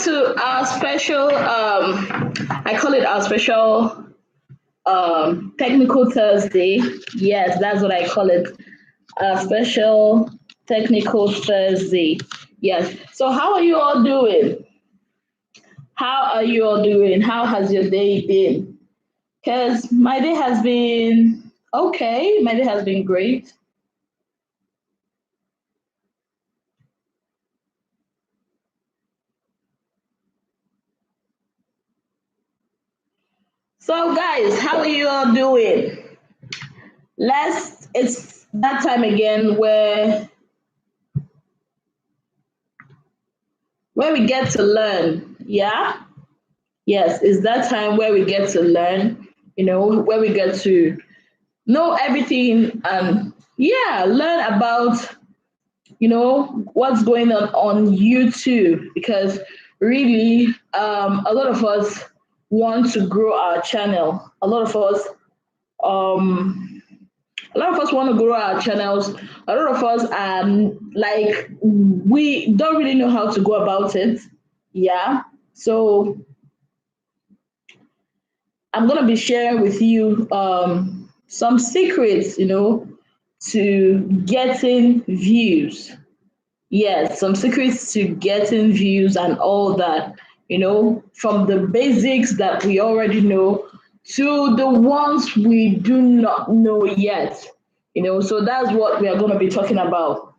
to our special I call it our special technical Thursday. Yes, that's what I call it. A special technical Thursday. Yes. So how are you all doing? How are you all doing? How has your day been? Because my day has been okay. My day has been great. So guys, how are you all doing? It's that time again where we get to learn. Yeah? Yes, it's that time where we get to learn, where we get to know everything and yeah, learn about, what's going on YouTube because really a lot of us want to grow our channel. Um a lot of us want to grow our channels. A lot of us like we don't really know how to go about it. Yeah. So I'm gonna be sharing with you some secrets, to getting views. Yes, some secrets to getting views and all that, from the basics that we already know to the ones we do not know yet. So that's what we are going to be talking about.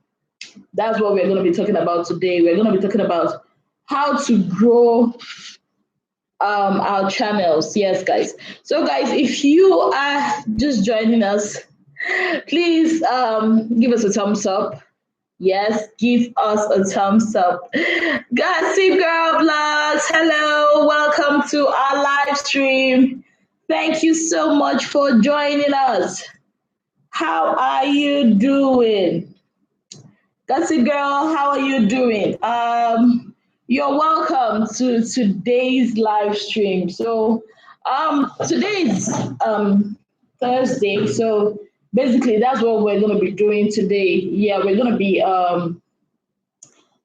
That's what we're going to be talking about today. We're going to be talking about how to grow our channels. Yes, guys. So, guys, if you are just joining us, please give us a thumbs up. Yes, give us a thumbs up. Gossip Girl Vlogs, hello, welcome to our live stream. Thank you so much for joining us. How are you doing? Gossip Girl, how are you doing? You're welcome to today's live stream. So, today is Thursday, so basically that's what we're going to be doing today. Yeah, we're going to be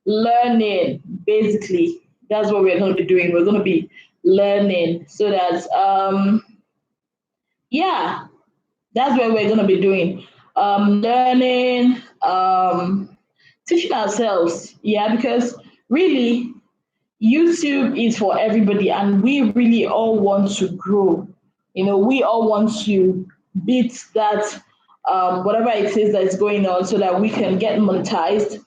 learning. Basically that's what we're going to be doing. We're going to be learning so that yeah, that's what we're going to be doing. Learning, teaching ourselves. Yeah, because really YouTube is for everybody and we really all want to grow. We all want to beat that whatever it is that's going on so that we can get monetized.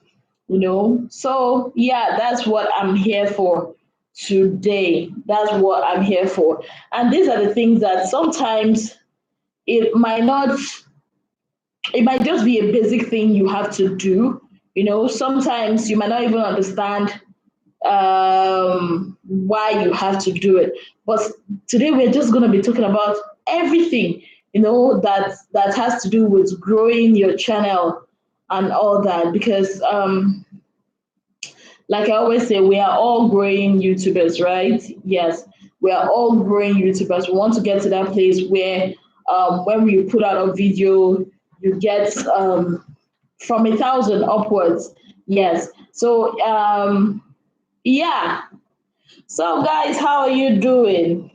So yeah, that's what I'm here for today. That's what I'm here for. And these are the things that sometimes it might not, it might just be a basic thing you have to do. Sometimes you might not even understand why you have to do it. But today we're just going to be talking about everything, that has to do with growing your channel and all that. Because, like I always say, we are all growing YouTubers, right? Yes, we are all growing YouTubers. We want to get to that place where, when we put out a video, you get from 1,000 upwards. Yes. So, yeah. So, guys, how are you doing?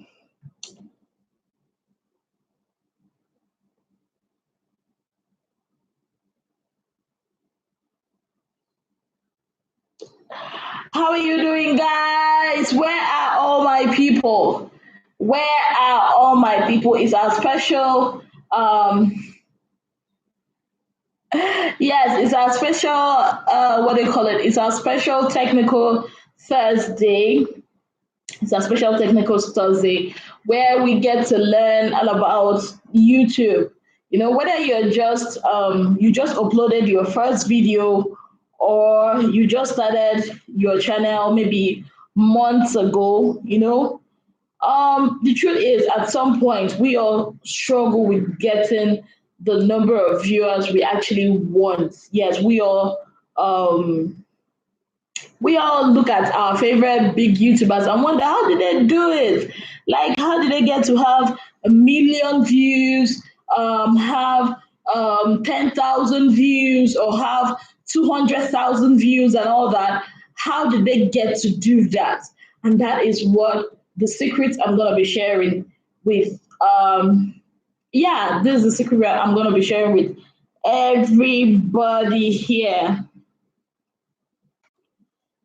How are you doing, guys? Where are all my people? Where are all my people? It's our special, yes, it's our special, what do you call it? It's our special technical Thursday. It's a special technical Thursday where we get to learn all about YouTube. Whether you're just you just uploaded your first video or you just started your channel maybe months ago, the truth is at some point we all struggle with getting the number of viewers we actually want. Yes, we all look at our favorite big YouTubers and wonder how did they do it? Like, how did they get to have 1 million views, have 10,000 views or have 200,000 views and all that. How did they get to do that? And that is what the secrets I'm going to be sharing with. Yeah, this is the secret I'm going to be sharing with everybody here.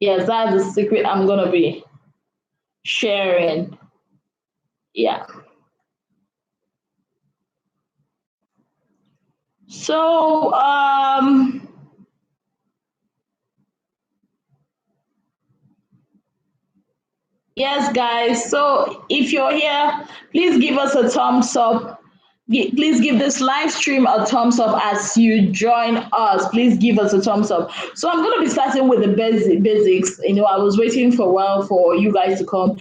Yes, that's the secret I'm going to be sharing. Yeah. So, yes, guys. So if you're here, please give us a thumbs up. Please give this live stream a thumbs up as you join us. Please give us a thumbs up. So I'm going to be starting with the basics. I was waiting for a while for you guys to come.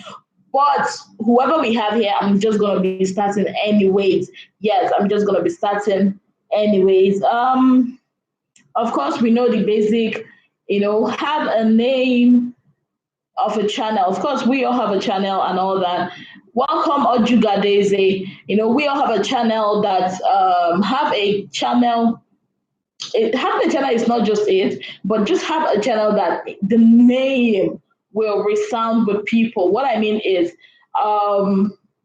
But whoever we have here, I'm just going to be starting anyways. Yes, I'm just going to be starting anyways. Of course, we know the basic, have a name of a channel. Of course, we all have a channel and all that. Welcome, Ojuga Daisy. We all have a channel that have a channel. Having a channel is not just it, but just have a channel that the name will resound with people. What I mean is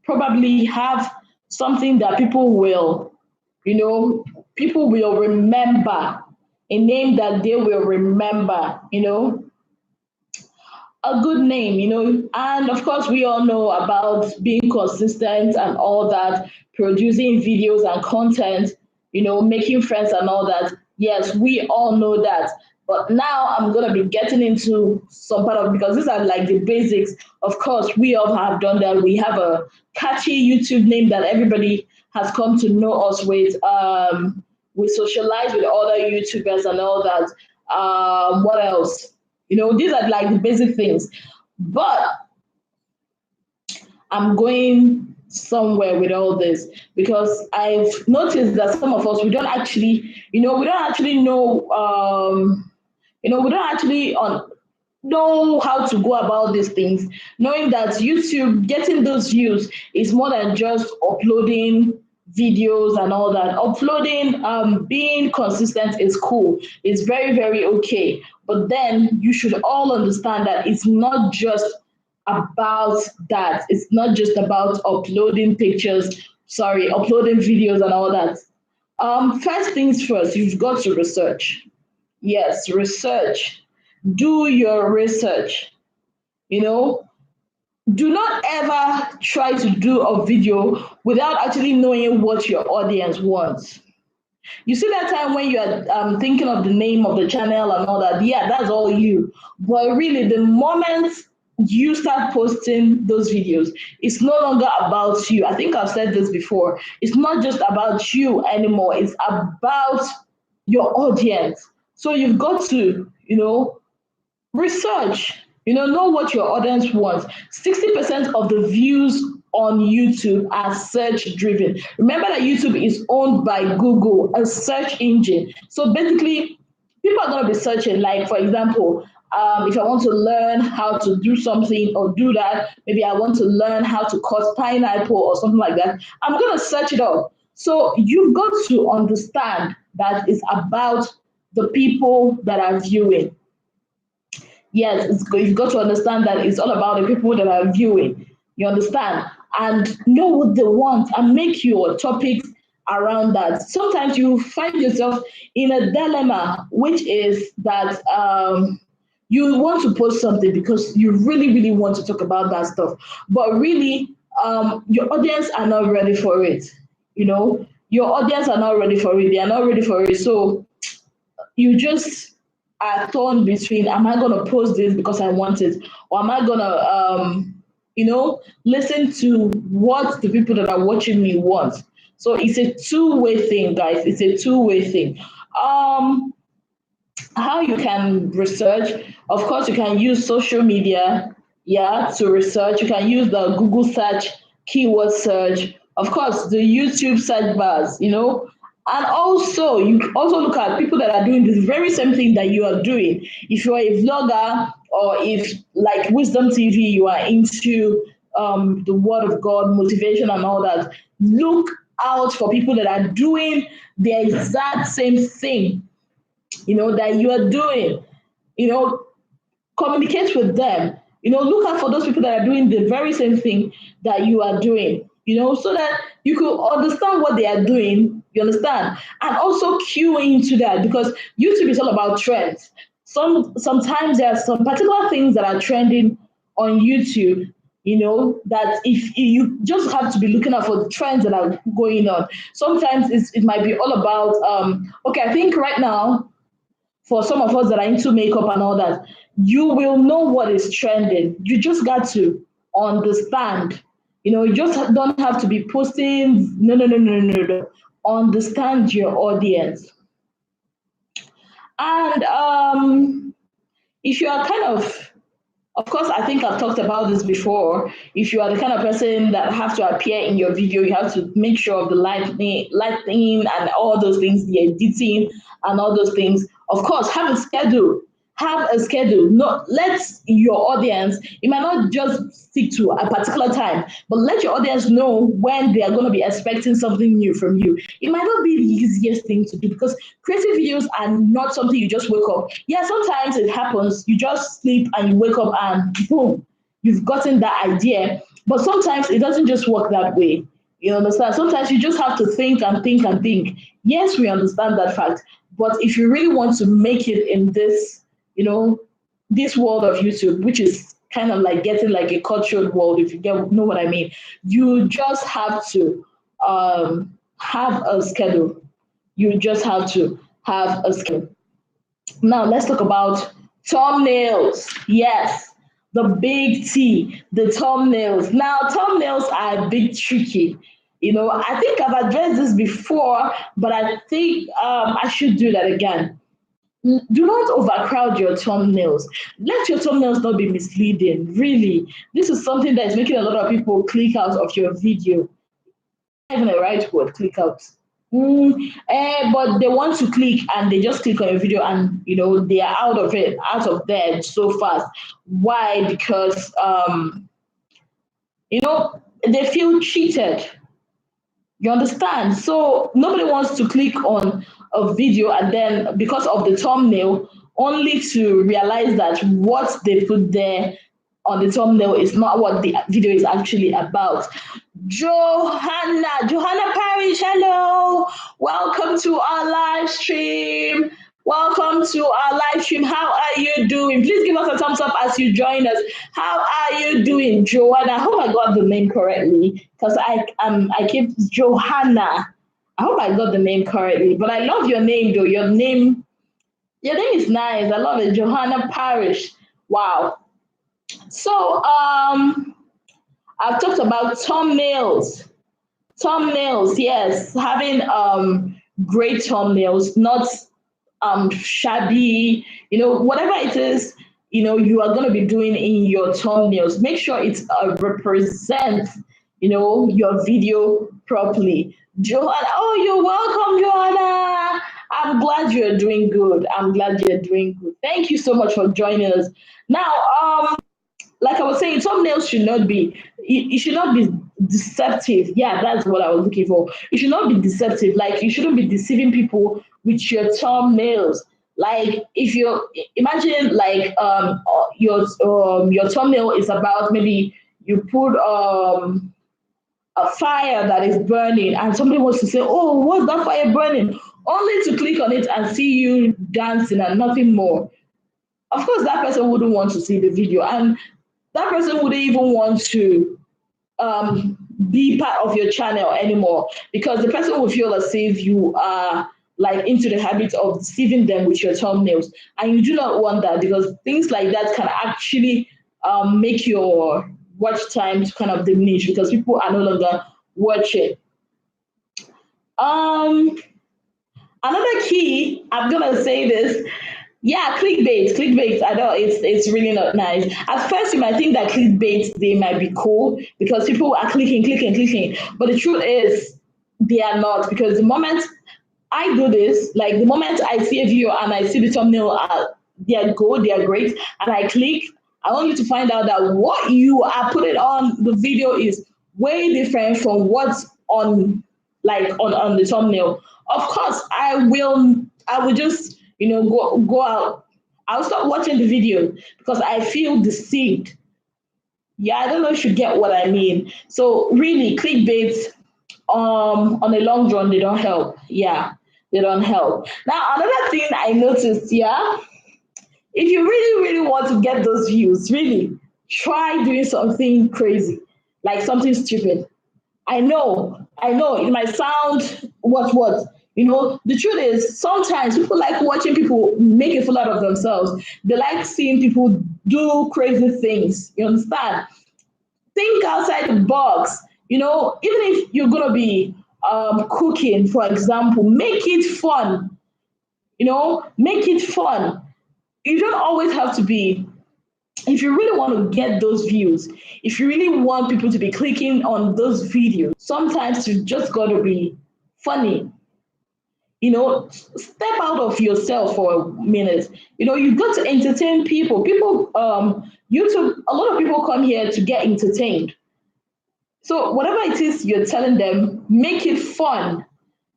probably have something that people will remember, a name that they will remember, a good name, and of course we all know about being consistent and all that, producing videos and content, making friends and all that. Yes, we all know that. But now I'm gonna be getting into some part of, because these are like the basics. Of course, we all have done that. We have a catchy YouTube name that everybody has come to know us with. We socialize with other YouTubers and all that. What else? These are like the basic things. But I'm going somewhere with all this because I've noticed that some of us, we don't actually, we don't actually know, we don't actually know how to go about these things, knowing that YouTube, getting those views is more than just uploading videos and all that. Uploading, being consistent is cool. It's very, very okay. But then you should all understand that it's not just about that. It's not just about uploading uploading videos and all that. First things first, you've got to research. Yes, research. Do your research. You know, do not ever try to do a video without actually knowing what your audience wants. You see that time when you are thinking of the name of the channel and all that, yeah, that's all you. But really, the moment you start posting those videos, it's no longer about you. I think I've said this before. It's not just about you anymore. It's about your audience. So you've got to, research, know what your audience wants. 60% of the views on YouTube are search driven. Remember that YouTube is owned by Google, a search engine. So basically, people are going to be searching. Like, for example, if I want to learn how to do something or do that, maybe I want to learn how to cut pineapple or something like that, I'm going to search it up. So you've got to understand that it's about the people that are viewing. Yes, you've got to understand that it's all about the people that are viewing. You understand? And know what they want and make your topics around that. Sometimes you find yourself in a dilemma, which is that you want to post something because you really, really want to talk about that stuff. But really, your audience are not ready for it. Your audience are not ready for it. They are not ready for it. So you just are torn between, am I going to post this because I want it, or am I going to listen to what the people that are watching me want? So it's a two-way thing, guys. It's a two-way thing. How you can research, of course, you can use social media, yeah, to research. You can use the Google search, keyword search, of course, the YouTube search bars, and also, you also look at people that are doing this very same thing that you are doing. If you are a vlogger, or if, like Wisdom TV, you are into the Word of God, motivation, and all that, look out for people that are doing the exact same thing, that you are doing. Communicate with them. Look out for those people that are doing the very same thing that you are doing, so that you could understand what they are doing, you understand? And also cue into that, because YouTube is all about trends. Sometimes there are some particular things that are trending on YouTube, that if you just have to be looking out for the trends that are going on. Sometimes it might be all about, okay, I think right now, for some of us that are into makeup and all that, you will know what is trending. You just got to understand. You just don't have to be posting. No, no, no, no, no, no. Understand your audience. And if you are kind of course, I think I've talked about this before. If you are the kind of person that have to appear in your video, you have to make sure of the lighting and all those things, the editing and all those things. Of course, have a schedule. Have a schedule. Let your audience, it might not just stick to a particular time, but let your audience know when they are going to be expecting something new from you. It might not be the easiest thing to do, because creative videos are not something you just wake up. Yeah, sometimes it happens. You just sleep and you wake up and boom, you've gotten that idea. But sometimes it doesn't just work that way. You understand? Sometimes you just have to think and think and think. Yes, we understand that fact. But if you really want to make it in this, this world of YouTube, which is kind of like getting like a cultured world, if you know what I mean, you just have to have a schedule. You just have to have a schedule. Now let's talk about thumbnails. Yes, the big T, the thumbnails. Now thumbnails are a bit tricky. I think I've addressed this before, but I think I should do that again. Do not overcrowd your thumbnails. Let your thumbnails not be misleading. Really, this is something that is making a lot of people click out of your video. Not even the right word, click out. But they want to click and they just click on your video, and they are out of there so fast. Why? Because they feel cheated. You understand? So nobody wants to click on a video and then, because of the thumbnail, only to realize that what they put there on the thumbnail is not what the video is actually about. Johanna Parish, hello. Welcome to our live stream. Welcome to our live stream. How are you doing? Please give us a thumbs up as you join us. How are you doing, Joanna? I hope I got the name correctly, because I keep Johanna. I hope I got the name correctly. But I love your name though. Your name is nice. I love it. Johanna Parish. Wow. So I've talked about thumbnails. Thumbnails, yes. Having great thumbnails, not shabby, whatever it is, you are going to be doing in your thumbnails. Make sure it represents, your video properly. Joanna, oh, you're welcome, Joanna. I'm glad you're doing good. I'm glad you're doing good. Thank you so much for joining us. Now, like I was saying, thumbnails should not be, it should not be deceptive. Yeah, that's what I was looking for. It should not be deceptive. Like, you shouldn't be deceiving people with your thumbnails. Like, if you imagine, like, your thumbnail is about, maybe you put a fire that is burning, and somebody wants to say, oh, what's that fire burning? Only to click on it and see you dancing and nothing more. Of course, that person wouldn't want to see the video, and that person wouldn't even want to be part of your channel anymore, because the person will feel as if you are like into the habit of deceiving them with your thumbnails, and you do not want that, because things like that can actually make your watch time to kind of diminish, because people are no longer watching. Another key, I'm gonna say this. Yeah, clickbait. I know it's really not nice. At first, you might think that clickbait, they might be cool because people are clicking. But the truth is, they are not, because the moment I do this, like the moment I see a video and I see the thumbnail, they are good, they are great, and I click, I want you to find out that what you are putting on the video is way different from what's on like on the thumbnail. Of course, I will just, go out. I'll stop watching the video because I feel deceived. Yeah, I don't know if you get what I mean. So really, clickbait on a long run, they don't help. Yeah, they don't help. Now another thing I noticed, yeah, if you really, really want to get those views, really try doing something crazy, like something stupid. I know it might sound what. The truth is sometimes people like watching people make a fool out of themselves. They like seeing people do crazy things. You understand? Think outside the box. Even if you're gonna be cooking, for example, make it fun. Make it fun. You don't always have to be. If you really want to get those views, if you really want people to be clicking on those videos, sometimes you just got to be funny. Step out of yourself for a minute. You got to entertain people. YouTube, a lot of people come here to get entertained. So whatever it is you're telling them, make it fun.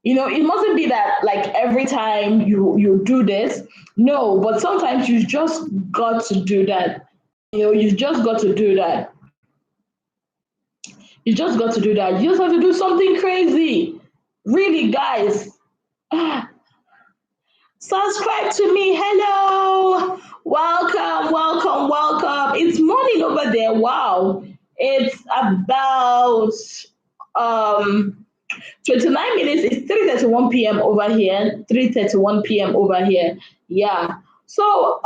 It mustn't be that like every time you do this. No, but sometimes you just got to do that. You've just got to do that. You just got to do that. You just have to do something crazy. Really, guys. Subscribe to me. Hello. Welcome, welcome, welcome. It's morning over there. Wow. It's about um 29 minutes. It's 3:31 p.m. over here. 3:31 p.m. over here. Yeah. So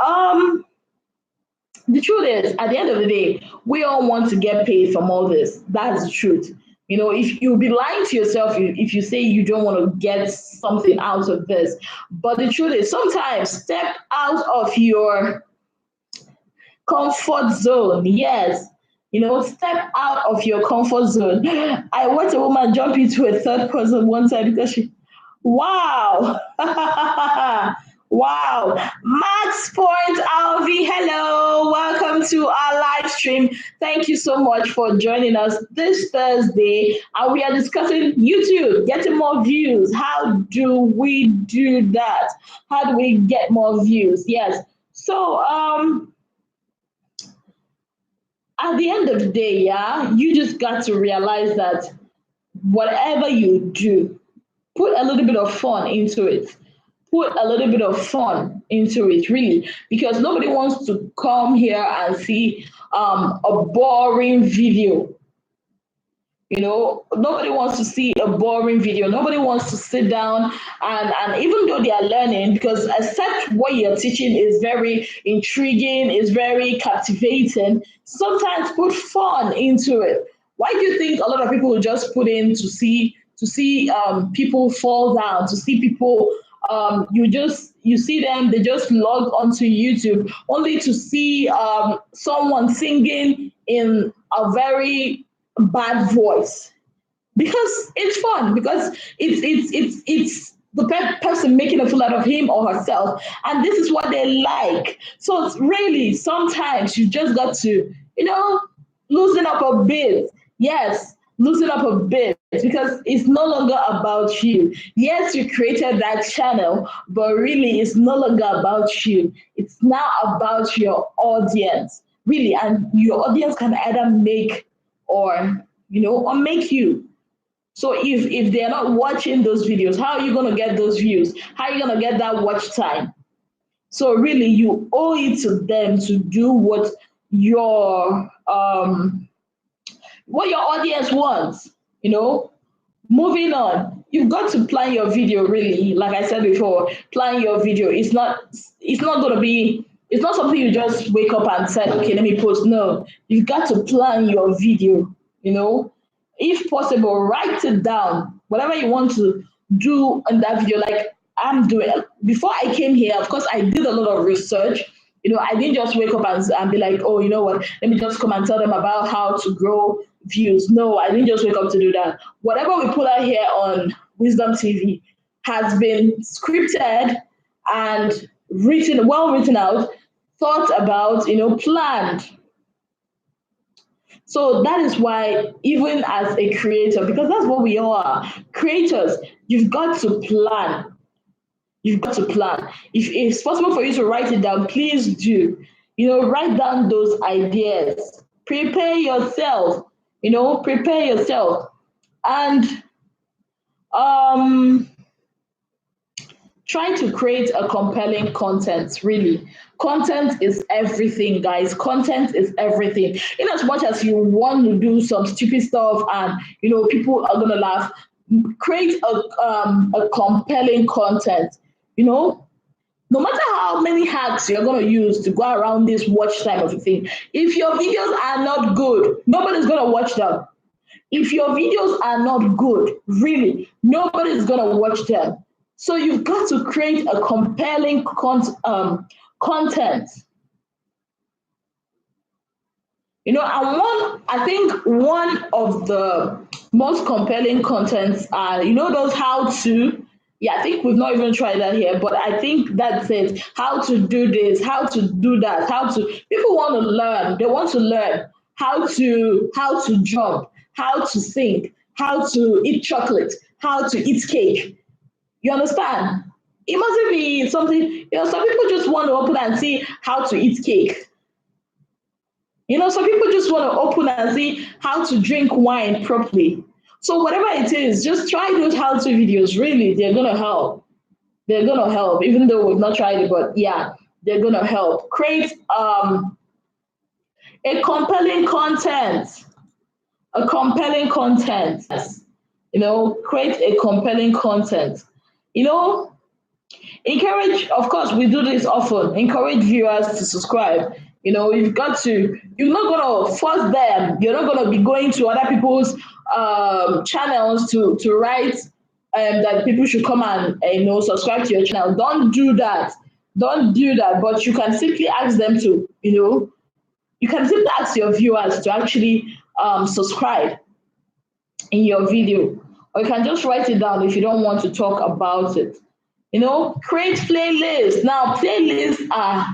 the truth is, at the end of the day, we all want to get paid from all this. That's the truth. If you'll be lying to yourself if you say you don't want to get something out of this. But the truth is, sometimes step out of your comfort zone. Yes. Step out of your comfort zone. I watched a woman jump into a third person one time because wow. Wow. Max Point Alvi, hello. Welcome to our live stream. Thank you so much for joining us this Thursday. And we are discussing YouTube, getting more views. How do we do that? How do we get more views? Yes. So, at the end of the day, yeah, you just got to realize that whatever you do, put a little bit of fun into it. Put a little bit of fun into it, really, because nobody wants to come here and see a boring video. Nobody wants to see a boring video. Nobody wants to sit down and even though they are learning, because except what you're teaching is very intriguing, is very captivating, sometimes put fun into it. Why do you think a lot of people will just put in to see people fall down, to see people you see them, they just log onto YouTube only to see someone singing in a very bad voice, because it's fun, because it's the person making a fool out of him or herself, and this is what they like. So it's really, sometimes you just got to loosen up a bit. Yes, loosen up a bit, because it's no longer about you. Yes, you created that channel, but really it's no longer about you. It's now about your audience, really, and your audience can either make or make you. So if they're not watching those videos, how are you going to get those views? How are you going to get that watch time? So really, you owe it to them to do what your audience wants. Moving on, you've got to plan your video, really. Like I said before, plan your video. It's not going to be, it's not something you just wake up and say, okay, let me post. No, you've got to plan your video. If possible, write it down, whatever you want to do in that video. Like I'm doing, before I came here, of course I did a lot of research. I didn't just wake up and be like, oh, you know what, let me just come and tell them about how to grow views. No, I didn't just wake up to do that. Whatever we put out here on Wisdom TV has been scripted and written out, thought about, planned. So that is why, even as a creator, because that's what we all are, creators, you've got to plan. You've got to plan. If it's possible for you to write it down, please do. Write down those ideas. Prepare yourself. Prepare yourself. And um try to create a compelling content. Really, content is everything, guys. Content is everything. In as much as you want to do some stupid stuff and people are gonna laugh, create a compelling content. No matter how many hacks you're going to use to go around this watch time of a thing, if your videos are not good, nobody's going to watch them. If your videos are not good, really, nobody's going to watch them. So you've got to create a compelling content. I think one of the most compelling contents are, those how to. Yeah, I think we've not even tried that here, but I think that's it. How to do this, how to do that, people want to learn. They want to learn how to jump, how to sing, how to eat chocolate, how to eat cake. You understand? It mustn't be something, some people just want to open and see how to eat cake. Some people just want to open and see how to drink wine properly. So whatever it is, just try those how-to videos. Really, they're gonna help. They're gonna help, even though we've not tried it, but yeah, they're gonna help. Create a compelling content. A compelling content. Create a compelling content. You know, Encourage, of course, we do this often. Encourage viewers to subscribe. You're not going to force them. You're not going to be going to other people's channels to write that people should come and subscribe to your channel. Don't do that. Don't do that. But you can simply ask them to, you can simply ask your viewers to actually subscribe in your video. Or you can just write it down if you don't want to talk about it. Create playlists. Now, playlists are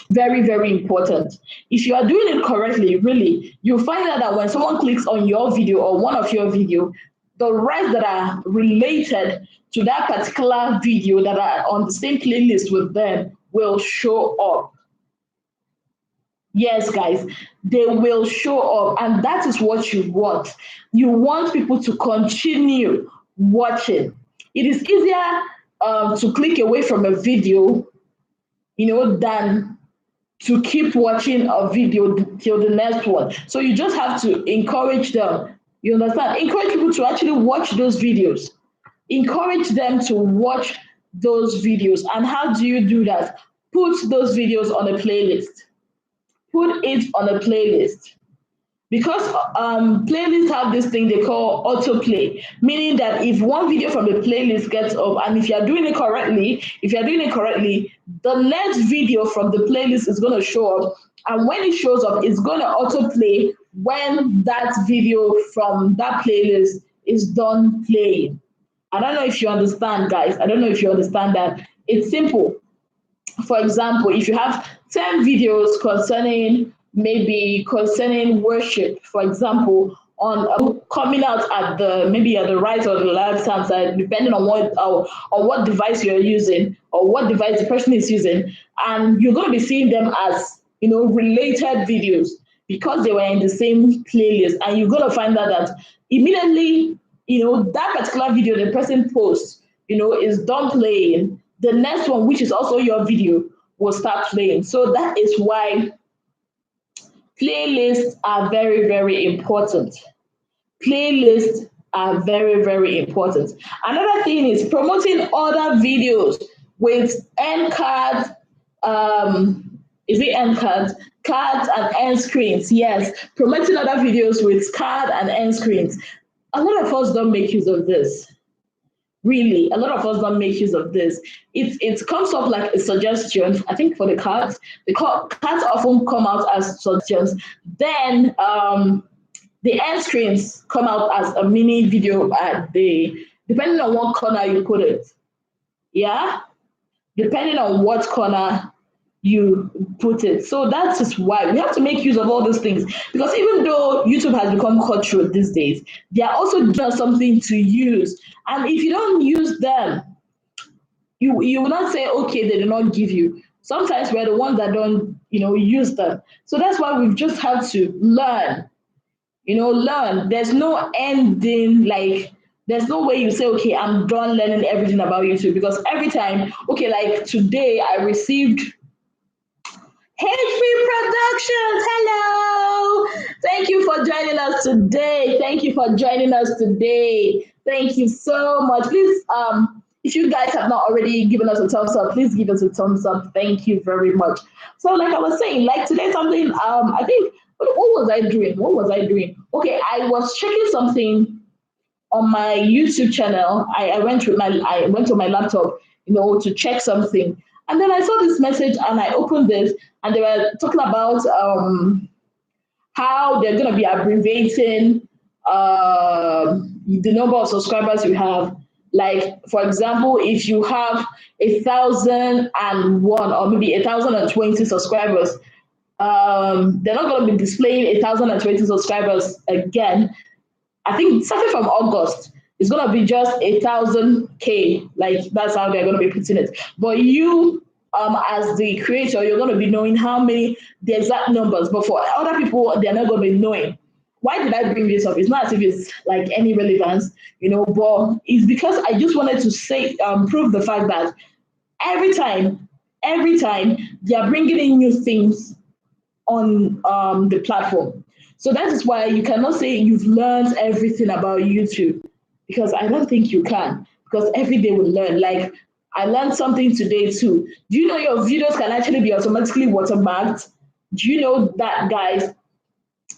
very, very important. If you are doing it correctly, really, you'll find out that when someone clicks on your video or one of your video, the rest that are related to that particular video that are on the same playlist with them will show up. Yes, guys, they will show up, and that is what you want. You want people to continue watching. It is easier to click away from a video, than to keep watching a video till the next one. So you just have to encourage them. You understand? Encourage people to actually watch those videos. Encourage them to watch those videos. And how do you do that? Put those videos on a playlist. Put it on a playlist. Because playlists have this thing they call autoplay, meaning that if one video from the playlist gets up, and if you're doing it correctly, the next video from the playlist is going to show up. And when it shows up, it's going to autoplay when that video from that playlist is done playing. I don't know if you understand, guys. I don't know if you understand that. It's simple. For example, if you have 10 videos concerning worship, for example, on coming out at the right or the left hand side, depending on what device you're using or what device the person is using, and you're going to be seeing them as related videos because they were in the same playlist, and you're going to find out that immediately that particular video the person posts is done playing, the next one, which is also your video, will start playing. So that is why playlists are very, very important. Playlists are very, very important. Another thing is promoting other videos with end cards. Is it end cards? Cards and end screens. Yes, promoting other videos with card and end screens. A lot of us don't make use of this. Really, a lot of us don't make use of this. It comes up like a suggestion. I think for the cards, the cards often come out as suggestions. Then the end screens come out as a mini video depending on what corner you put it. Yeah, depending on what corner you put it. So that is why we have to make use of all those things. Because even though YouTube has become cutthroat these days, they are also giving us something to use. And if you don't use them, you will not say, okay, they do not give you. Sometimes we're the ones that don't, use them. So that's why we've just had to learn, learn. There's no ending, like there's no way you say, okay, I'm done learning everything about YouTube, because every time, okay, like today I received Free Productions. Hello. Thank you for joining us today. Thank you for joining us today. Thank you so much. Please, if you guys have not already given us a thumbs up, please give us a thumbs up. Thank you very much. So, like I was saying, like today something, I think, what was I doing? What was I doing? Okay, I was checking something on my YouTube channel. I went to my laptop, to check something. And then I saw this message and I opened this, and they were talking about how they're going to be abbreviating the number of subscribers you have. Like, for example, if you have 1,001 or maybe 1,020 subscribers, they're not going to be displaying 1,020 subscribers again. I think starting from August, it's going to be just 1,000K. Like, that's how they're going to be putting it. But you, as the creator, you're going to be knowing how many, the exact numbers. But for other people, they're not going to be knowing. Why did I bring this up? It's not as if it's like any relevance, but it's because I just wanted to say, prove the fact that every time they are bringing in new things on the platform. So that is why you cannot say you've learned everything about YouTube, because I don't think you can, because every day we learn. Like, I learned something today too. Do you know your videos can actually be automatically watermarked? Do you know that, guys?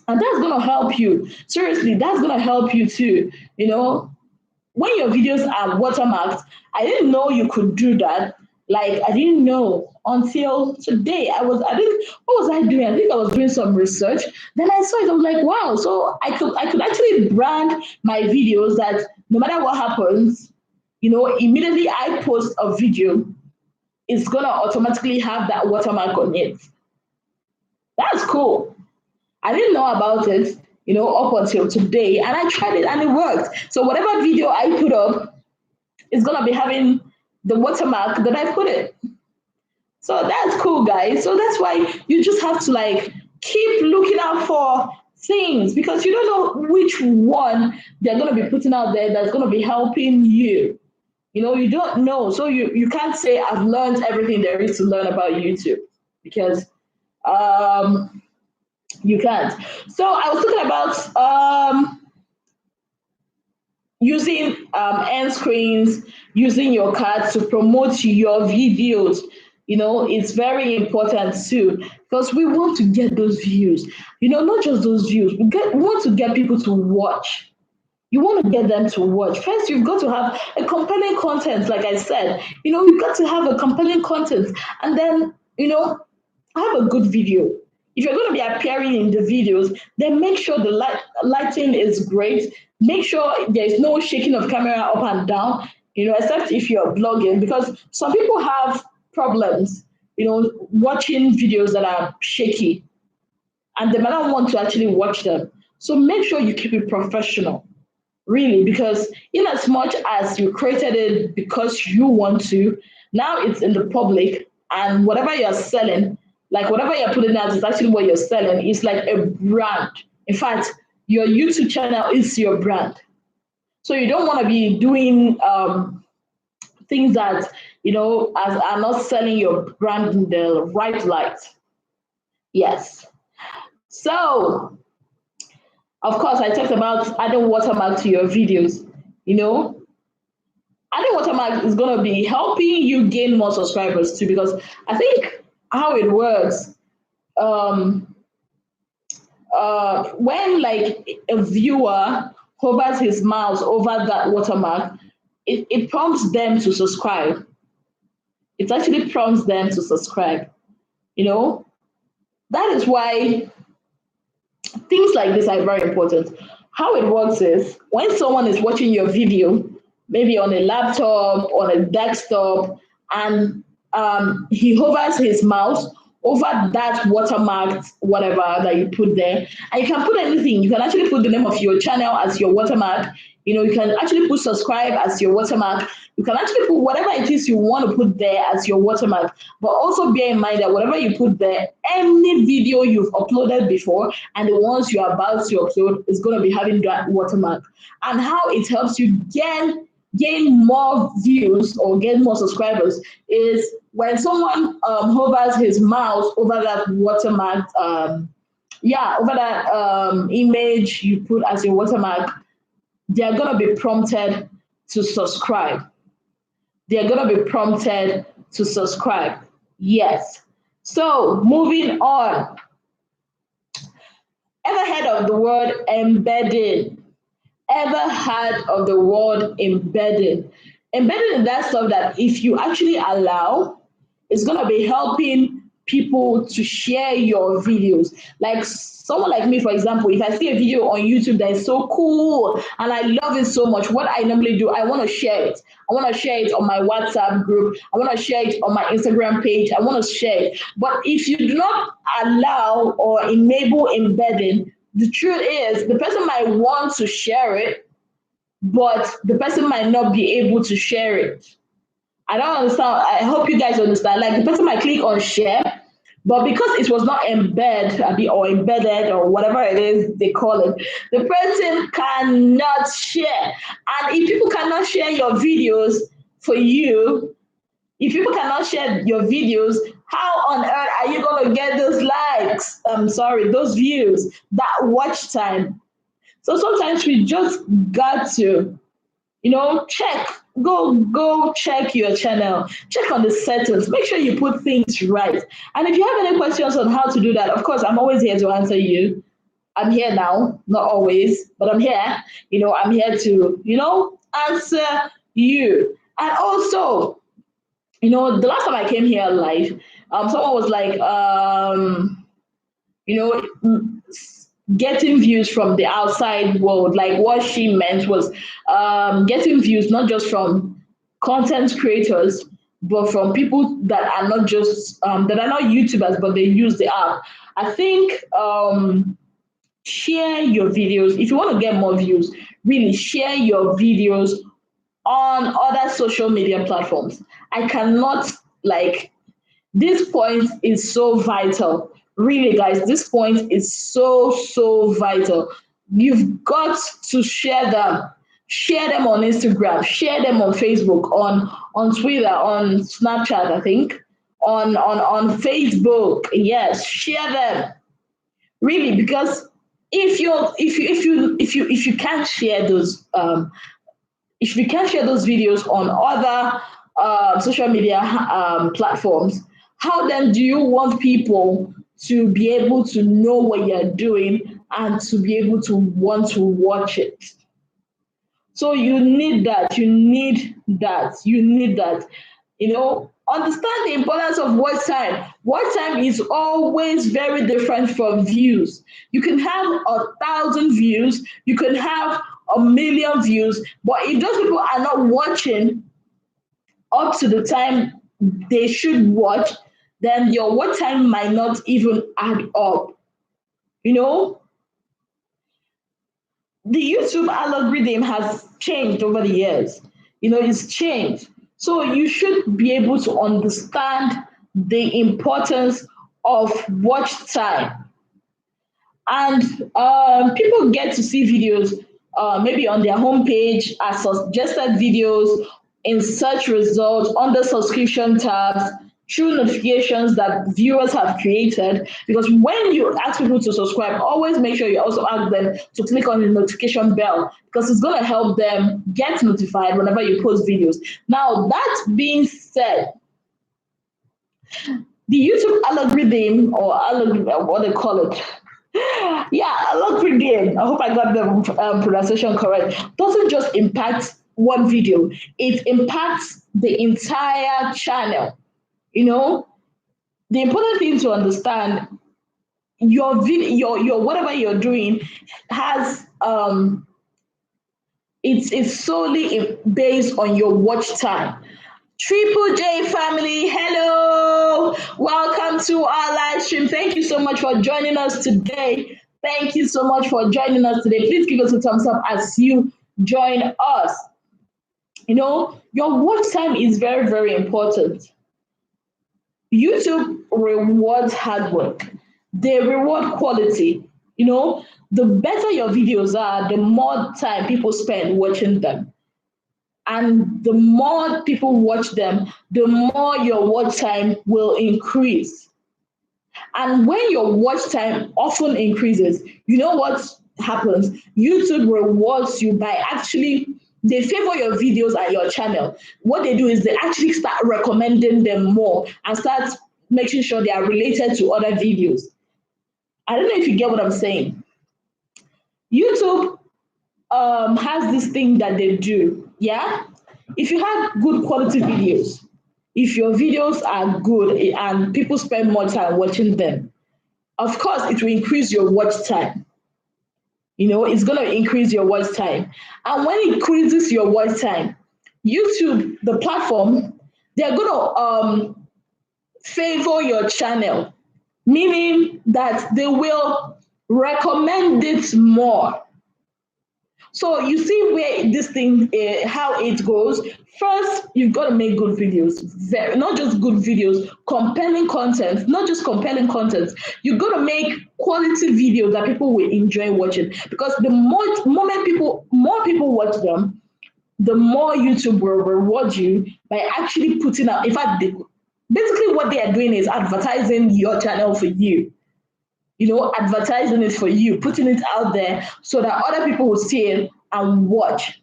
And that's going to help you. Seriously, that's going to help you too. When your videos are watermarked, I didn't know you could do that. Like, I didn't know until today. What was I doing? I think I was doing some research. Then I saw it. I was like, wow. So I could actually brand my videos that no matter what happens, immediately I post a video, it's gonna automatically have that watermark on it. That's cool. I didn't know about it, up until today, and I tried it and it worked. So whatever video I put up is gonna be having the watermark that I put it. So that's cool, guys. So that's why you just have to keep looking out for things, because you don't know which one they're going to be putting out there that's going to be helping you. You don't know. So you can't say I've learned everything there is to learn about YouTube, because you can't. So I was talking about using end screens, using your cards to promote your videos. It's very important too, because we want to get those views. Not just those views. We want to get people to watch. You want to get them to watch. First, you've got to have a compelling content, like I said. You've got to have a compelling content, and then, have a good video. If you're going to be appearing in the videos, then make sure the lighting is great. Make sure there's no shaking of camera up and down, except if you're blogging, because some people have problems, watching videos that are shaky, and they might not want to actually watch them. So make sure you keep it professional, really, because in as much as you created it because you want to, now it's in the public, and whatever you're selling, like whatever you're putting out is actually what you're selling. It's like a brand. In fact, your YouTube channel is your brand. So you don't want to be doing things that, are not selling your brand in the right light. Yes. So, of course, I talked about adding watermark to your videos. Adding watermark is going to be helping you gain more subscribers too, because I think how it works, when like a viewer hovers his mouse over that watermark, it prompts them to subscribe. It actually prompts them to subscribe. That is why things like this are very important. How it works is, when someone is watching your video, maybe on a laptop, on a desktop, and he hovers his mouse over that watermarked whatever that you put there. And you can put anything. You can actually put the name of your channel as your watermark. You can actually put subscribe as your watermark. You can actually put whatever it is you want to put there as your watermark. But also bear in mind that whatever you put there, any video you've uploaded before and the ones you're about to upload is going to be having that watermark. And how it helps you gain more views or gain more subscribers is when someone hovers his mouse over that watermark, over that image you put as your watermark, they're going to be prompted to subscribe. They're going to be prompted to subscribe. Yes. So moving on. Ever heard of the word embedding? Ever heard of the word embedding? Embedding is that stuff that if you actually allow, it's going to be helping people to share your videos. Like someone like me, for example, if I see a video on YouTube that is so cool and I love it so much, what I normally do, I want to share it. I want to share it on my WhatsApp group. I want to share it on my Instagram page. I want to share it. But if you do not allow or enable embedding, the truth is the person might want to share it, but the person might not be able to share it. I don't understand. I hope you guys understand. Like the person might click on share, but because it was not embedded or embedded or whatever it is they call it, the person cannot share. And if people cannot share your videos for you, if people cannot share your videos, how on earth are you going to get those likes? Those views, that watch time. So sometimes we just got to, go check your channel, check on the settings, make sure you put things right. And if you have any questions on how to do that, of course, I'm always here to answer you. I'm here now, not always, but I'm here. I'm here to, answer you. And also, the last time I came here live, someone was like, getting views from the outside world. Like what she meant was getting views not just from content creators, but from people that are not just that are not YouTubers, but they use the app. I think share your videos if you want to get more views. Really share your videos on other social media platforms. I cannot this point is so vital. Really, guys, this point is so vital. You've got to share them. Share them on Instagram, share them on Facebook, on Twitter, on Snapchat, I think, on Facebook. Yes, share them. Really, because if you can't share those if you can't share those videos on other social media platforms, how then do you want people to be able to know what you're doing and to be able to want to watch it? So you need that. Understand the importance of watch time. Watch time is always very different from views. You can have 1,000 views, you can have 1,000,000 views, but if those people are not watching up to the time they should watch, then your watch time might not even add up. The YouTube algorithm has changed over the years. It's changed. So you should be able to understand the importance of watch time. And people get to see videos maybe on their homepage as suggested videos, in search results, under subscription tabs, through notifications that viewers have created. Because when you ask people to subscribe, always make sure you also ask them to click on the notification bell, because it's going to help them get notified whenever you post videos. Now, that being said, the YouTube algorithm, or what they call it, algorithm, I hope I got the pronunciation correct, doesn't just impact one video, it impacts the entire channel. The important thing to understand, your video, your whatever you're doing has it's solely based on your watch time. Triple J family, hello. Welcome to our live stream. Thank you so much for joining us today. Thank you so much for joining us today. Please give us a thumbs up as you join us. You know, your watch time is very, very important. YouTube rewards hard work. They reward quality. You know, the better your videos are, the more time people spend watching them. And the more people watch them, the more your watch time will increase. And when your watch time often increases, you know what happens? YouTube rewards you by actually they favor your videos and your channel. What they do is they actually start recommending them more and start making sure they are related to other videos. I don't know if you get what I'm saying. YouTube has this thing that they do. Yeah, if you have good quality videos, if your videos are good and people spend more time watching them, of course it will increase your watch time. You know, it's going to increase your watch time. And when it increases your watch time, YouTube, the platform, they're going to favor your channel, meaning that they will recommend it more. So you see where this thing, how it goes. First, you've got to make good videos. Not just good videos, compelling content. Not just compelling content. You've got to make quality videos that people will enjoy watching. Because the more people watch them, the more YouTube will reward you by actually putting out. In fact, basically what they are doing is advertising your channel for you. You know, advertising it for you, putting it out there so that other people will see it and watch.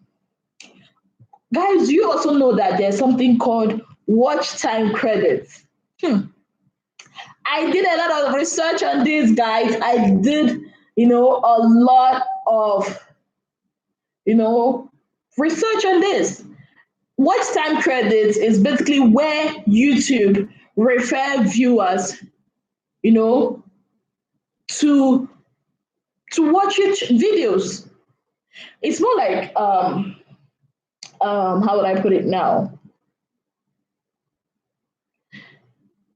Guys, you also know that there's something called watch time credits. I did a lot of research on this, guys. I did, a lot of, research on this. Watch time credits is basically where YouTube refer viewers, to watch your videos. It's more like how would I put it now?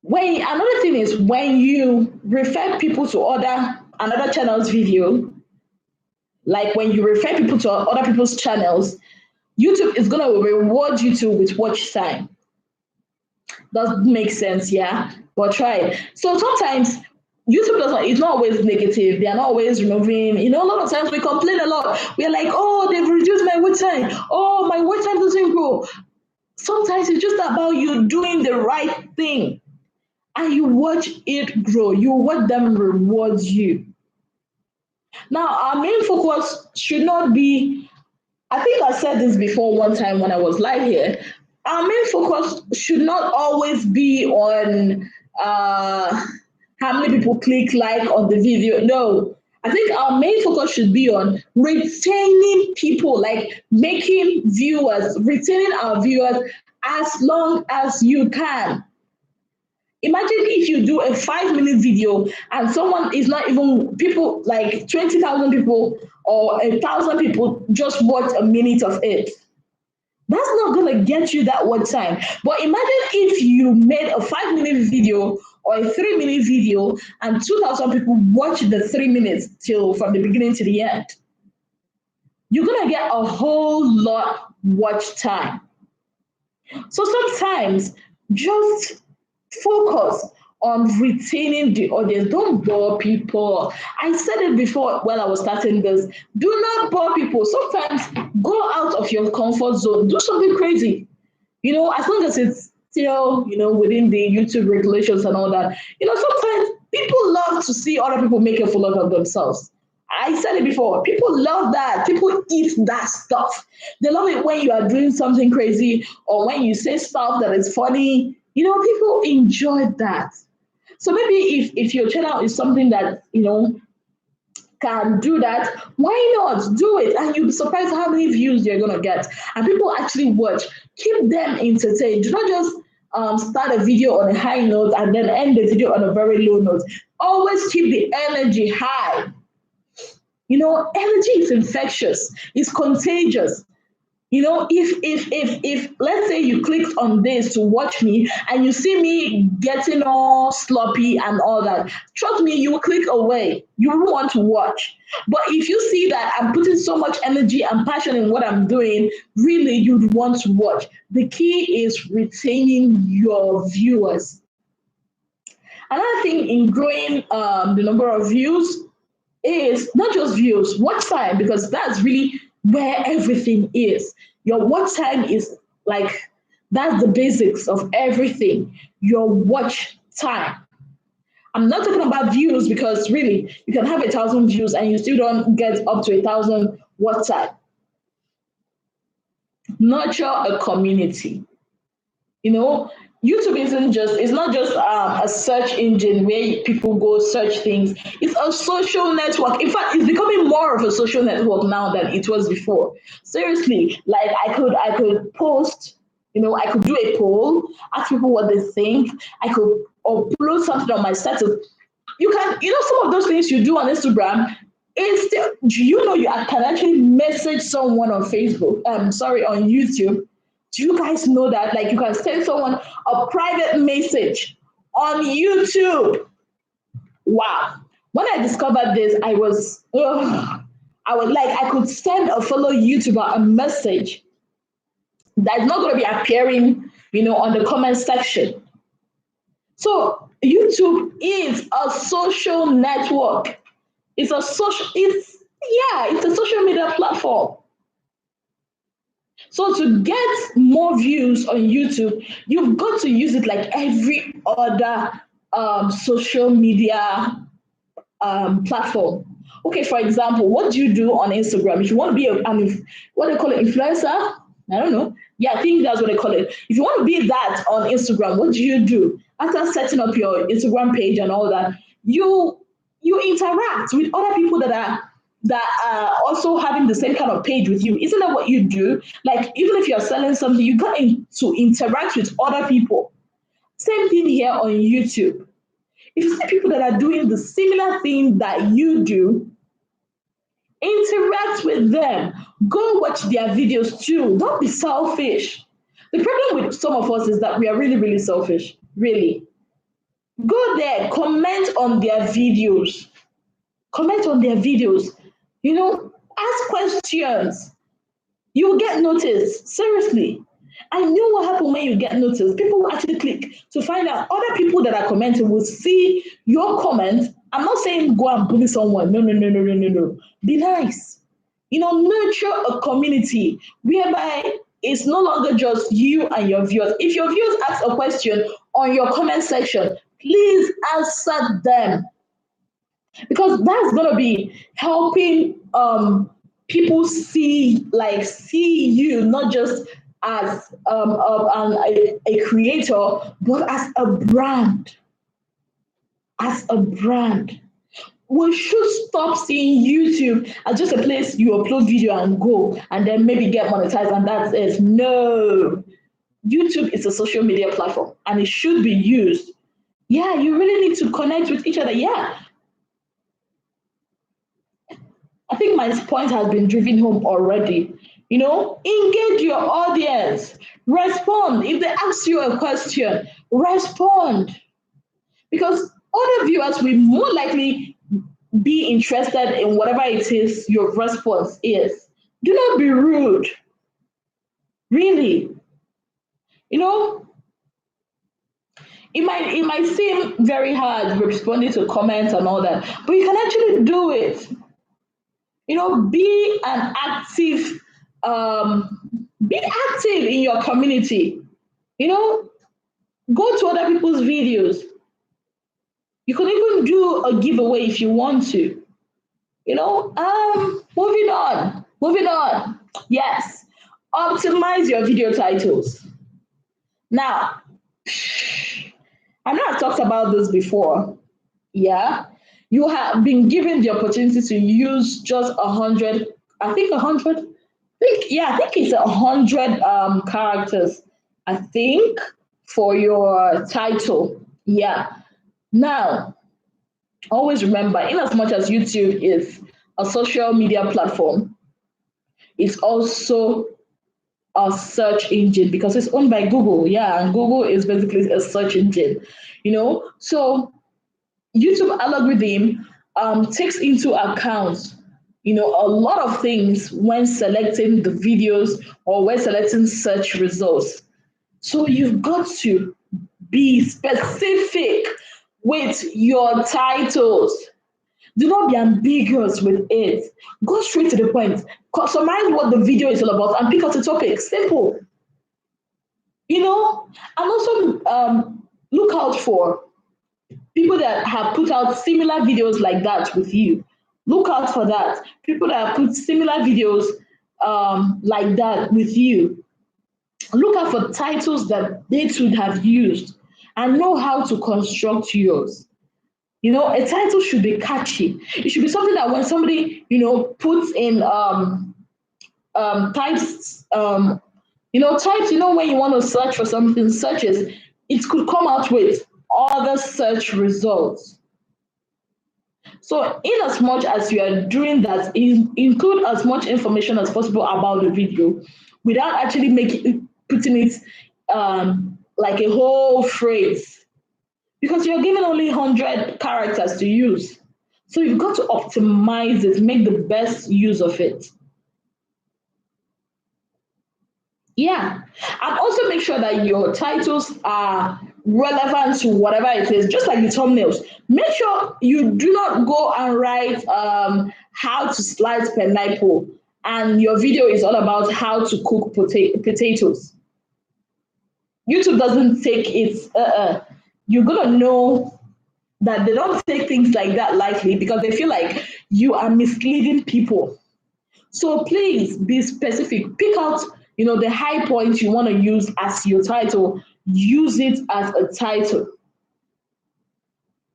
When another thing is when you refer people to another channel's video, like when you refer people to other people's channels, YouTube is gonna reward you too with watch time. Does make sense, yeah? But try it. So sometimes YouTube doesn't, it's not always negative. They are not always removing, a lot of times we complain a lot. We're like, oh, they've reduced my watch time. Oh, my watch time doesn't grow. Sometimes it's just about you doing the right thing and you watch it grow. You watch them reward you. Now, our main focus should not be, I think I said this before one time when I was live here. Our main focus should not always be on how many people click like on the video. No, I think our main focus should be on retaining people, like retaining our viewers as long as you can. Imagine if you do a 5-minute video and someone is not even people like 20,000 people or 1,000 people just watch a minute of it. That's not going to get you that watch time. But imagine if you made a 5-minute video or a 3-minute video and 2,000 people watch the 3 minutes from the beginning to the end. You're going to get a whole lot watch time. So sometimes just focus on retaining the audience. Don't bore people. I said it before when I was starting this. Do not bore people. Sometimes go out of your comfort zone. Do something crazy. As long as it's still, within the YouTube regulations and all that. Sometimes people love to see other people make a fool of themselves. I said it before. People love that. People eat that stuff. They love it when you are doing something crazy or when you say stuff that is funny. People enjoy that. So maybe if your channel is something that, can do that, why not do it? And you'll be surprised how many views you're going to get. And people actually watch. Keep them entertained. Do not just start a video on a high note and then end the video on a very low note. Always keep the energy high. Energy is infectious. It's contagious. You know, if let's say you clicked on this to watch me and you see me getting all sloppy and all that, trust me, you will click away. You won't want to watch. But if you see that I'm putting so much energy and passion in what I'm doing, really you'd want to watch. The key is retaining your viewers. Another thing in growing the number of views is not just views, watch time, because that's really where everything is. Your watch time is like, that's the basics of everything. Your watch time. I'm not talking about views because really you can have 1,000 views and you still don't get up to 1,000 watch time. Nurture a community. You know, YouTube it's not just a search engine where people go search things. It's a social network. In fact, it's becoming more of a social network now than it was before. Seriously, like I could post, you know, I could do a poll, ask people what they think. I could upload something on my status. You can, you know, some of those things you do on Instagram, it's still, you know, you can actually message someone on Facebook, sorry, on YouTube. Do you guys know that? Like, you can send someone a private message on YouTube. Wow. When I discovered this, I was like, I could send a fellow YouTuber a message that's not going to be appearing, you know, on the comment section. So YouTube is a social network. It's a social media platform. So to get more views on YouTube, you've got to use it like every other social media platform. Okay, for example, what do you do on Instagram? If you want to be what they call it, influencer? I don't know. Yeah, I think that's what they call it. If you want to be that on Instagram, what do you do? After setting up your Instagram page and all that, you interact with other people that are also having the same kind of page with you. Isn't that what you do? Like, even if you're selling something, you got to interact with other people. Same thing here on YouTube. If you see people that are doing the similar thing that you do, interact with them. Go watch their videos too. Don't be selfish. The problem with some of us is that we are really, really selfish. Really. Go there, comment on their videos. Comment on their videos. You know, ask questions. You will get noticed. Seriously. I know what happens when you get noticed. People will actually click to find out. Other people that are commenting will see your comment. I'm not saying go and bully someone. No. Be nice. You know, nurture a community whereby it's no longer just you and your viewers. If your viewers ask a question on your comment section, please answer them. Because that's going to be helping people see you not just as a creator, but as a brand. We should stop seeing YouTube as just a place you upload video and go and then maybe get monetized and that's it. No. YouTube is a social media platform and it should be used. Yeah, you really need to connect with each other. Yeah. I think my point has been driven home already. You know, engage your audience. Respond. If they ask you a question, respond. Because other viewers will more likely be interested in whatever it is your response is. Do not be rude. Really. You know, it might seem very hard responding to comments and all that, but you can actually do it. You know, be active in your community. You know, go to other people's videos. You can even do a giveaway if you want to. You know, moving on. Yes, optimize your video titles. Now, I know I've talked about this before. Yeah, you have been given the opportunity to use just 100. I think 100. I think it's 100 characters. I think for your title. Yeah. Now, always remember, in as much as YouTube is a social media platform, it's also a search engine because it's owned by Google. Yeah, and Google is basically a search engine, So YouTube algorithm takes into account, a lot of things when selecting the videos or when selecting search results. So you've got to be specific with your titles. Do not be ambiguous with it. Go straight to the point. Customize what the video is all about and pick out a topic. Simple. And also look out for people that have put out similar videos like that with you. Look out for that. People that have put similar videos like that with you. Look out for titles that they should have used and know how to construct yours. A title should be catchy. It should be something that when somebody, puts in types, types, when you want to search for something, searches, it could come out with other search results. So in as much as you are doing that, include as much information as possible about the video without actually putting it like a whole phrase, because you're given only 100 characters to use. So you've got to optimize it, make the best use of it. Yeah, and also make sure that your titles are relevant to whatever it is, just like the thumbnails. Make sure you do not go and write how to slice pineapple and your video is all about how to cook potatoes. YouTube doesn't take it. You're going to know that they don't take things like that lightly because they feel like you are misleading people. So please be specific. Pick out, the high points you want to use as your title. Use it as a title.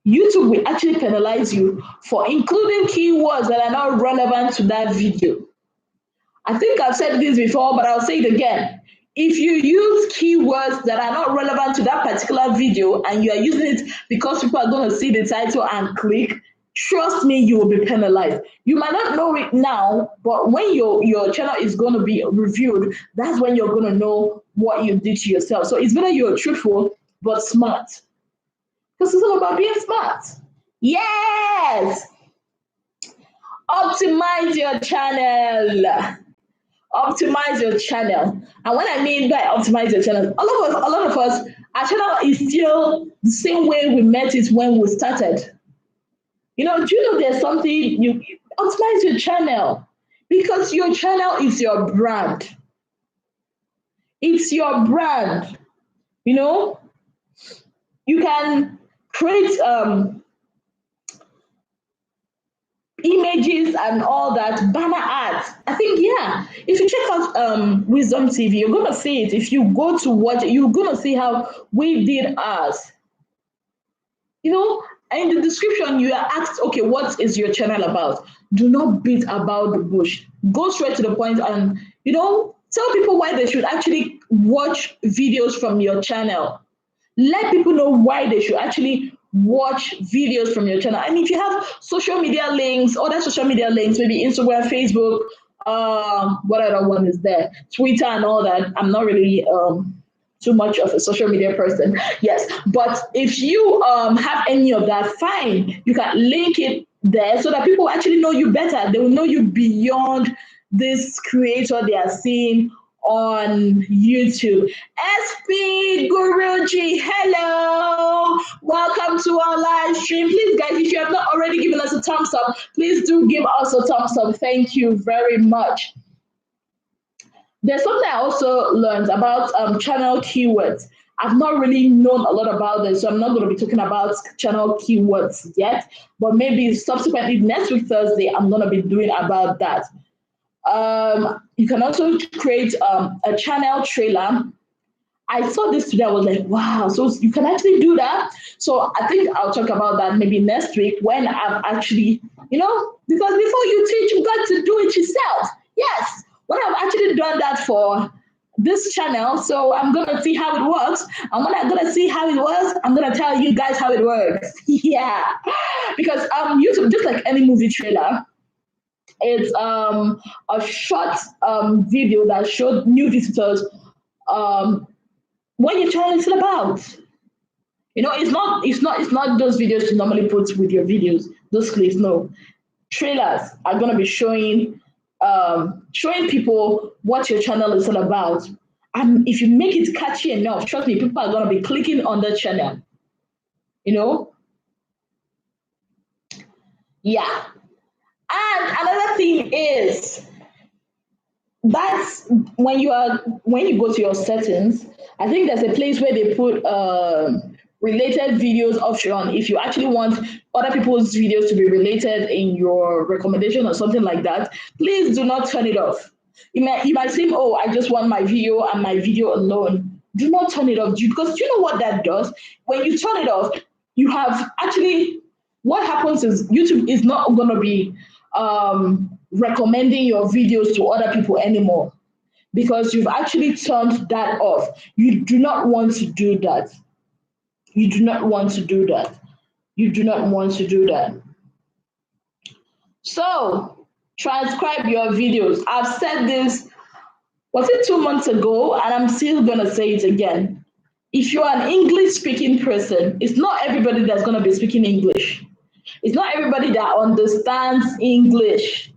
YouTube will actually penalize you for including keywords that are not relevant to that video. I think I've said this before, but I'll say it again. If you use keywords that are not relevant to that particular video and you are using it because people are going to see the title and click, trust me, you will be penalized. You might not know it now, but when your channel is going to be reviewed, that's when you're going to know what you did to yourself. So it's better you're truthful but smart. Because it's all about being smart. Yes! Optimize your channel. Optimize your channel. And what I mean by optimize your channel, a lot of us, our channel is still the same way we met it when we started. Do you know there's something, you optimize your channel because your channel is your brand. It's your brand. You can create images and all that, banner ads. I think, yeah, if you check out Wisdom TV, you're going to see it. If you go to watch it, you're going to see how we did ours. In the description, you are asked, okay, what is your channel about? Do not beat about the bush. Go straight to the point and, tell people why they should actually watch videos from your channel. Let people know why they should actually watch videos from your channel. And if you have social media links, other social media links, maybe Instagram, Facebook, what other one is there? Twitter and all that. I'm not really too much of a social media person. Yes, but if you have any of that, fine. You can link it there so that people actually know you better. They will know you beyond this creator they are seeing on YouTube. SP Guruji, hello. Welcome to our live stream. Please, guys, if you have not already given us a thumbs up, please do give us a thumbs up. Thank you very much. There's something I also learned about channel keywords. I've not really known a lot about this, so I'm not going to be talking about channel keywords yet, but maybe subsequently next week, Thursday, I'm going to be doing about that. You can also create a channel trailer. I saw this today, I was like, wow, so you can actually do that. So I think I'll talk about that maybe next week when I've actually, because before you teach, you've got to do it yourself. Yes. When I've actually done that for this channel, so I'm going to see how it works. And when I'm going to see how it works, I'm going to tell you guys how it works. Yeah. Because YouTube, just like any movie trailer, It's a short video that showed new visitors um, what your channel is about. You know, it's not those videos you normally put with your videos, those clips. No, trailers are gonna be showing people what your channel is all about. And if you make it catchy enough, trust me, people are gonna be clicking on the channel. You know, yeah. And another thing is that's when you go to your settings. I think there's a place where they put related videos option. If you actually want other people's videos to be related in your recommendation or something like that, please do not turn it off. You might think, oh, I just want my video and my video alone. Do not turn it off, because you know what that does. When you turn it off, you have actually, what happens is YouTube is not going to be recommending your videos to other people anymore, because you've actually turned that off. You do not want to do that. You do not want to do that. You do not want to do that. So, transcribe your videos. I've said this, was it 2 months ago? And I'm still going to say it again. If you're an English speaking person, it's not everybody that's going to be speaking English. It's not everybody that understands English.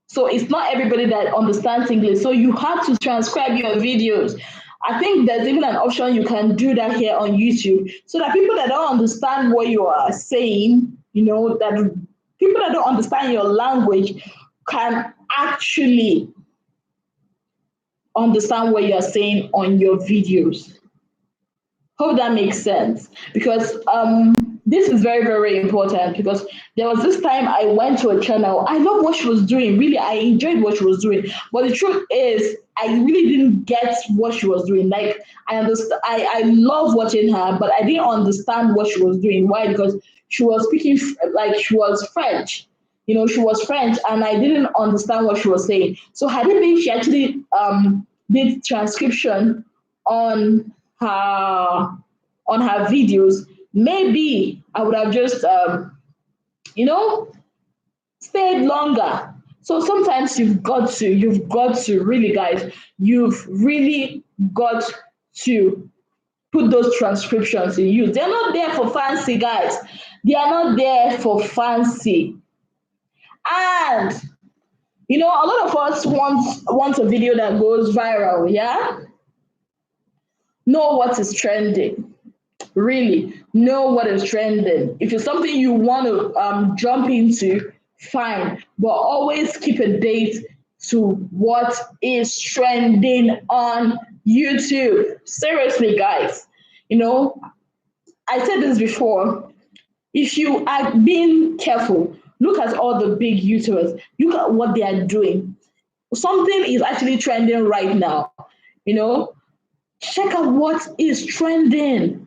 So it's not everybody that understands English. So you have to transcribe your videos. I think there's even an option you can do that here on YouTube, so that people that don't understand what you are saying, that people that don't understand your language can actually understand what you're saying on your videos. Hope that makes sense, because this is very, very important, because there was this time I went to a channel. I love what she was doing. Really, I enjoyed what she was doing. But the truth is, I really didn't get what she was doing. Like, I understand, I love watching her, but I didn't understand what she was doing. Why? Because she was speaking like she was French. She was French, and I didn't understand what she was saying. So had it been she actually did transcription on her videos, maybe I would have just stayed longer. So sometimes you've got to really, guys, you've really got to put those transcriptions in use. They're not there for fancy, guys. They are not there for fancy. And a lot of us want a video that goes viral, yeah? Know what is trending. Really know what is trending. If it's something you want to jump into, fine, but always keep a date to what is trending on YouTube. Seriously, guys, I said this before. If you are being careful, look at all the big YouTubers, look at what they are doing. Something is actually trending right now. Check out what is trending.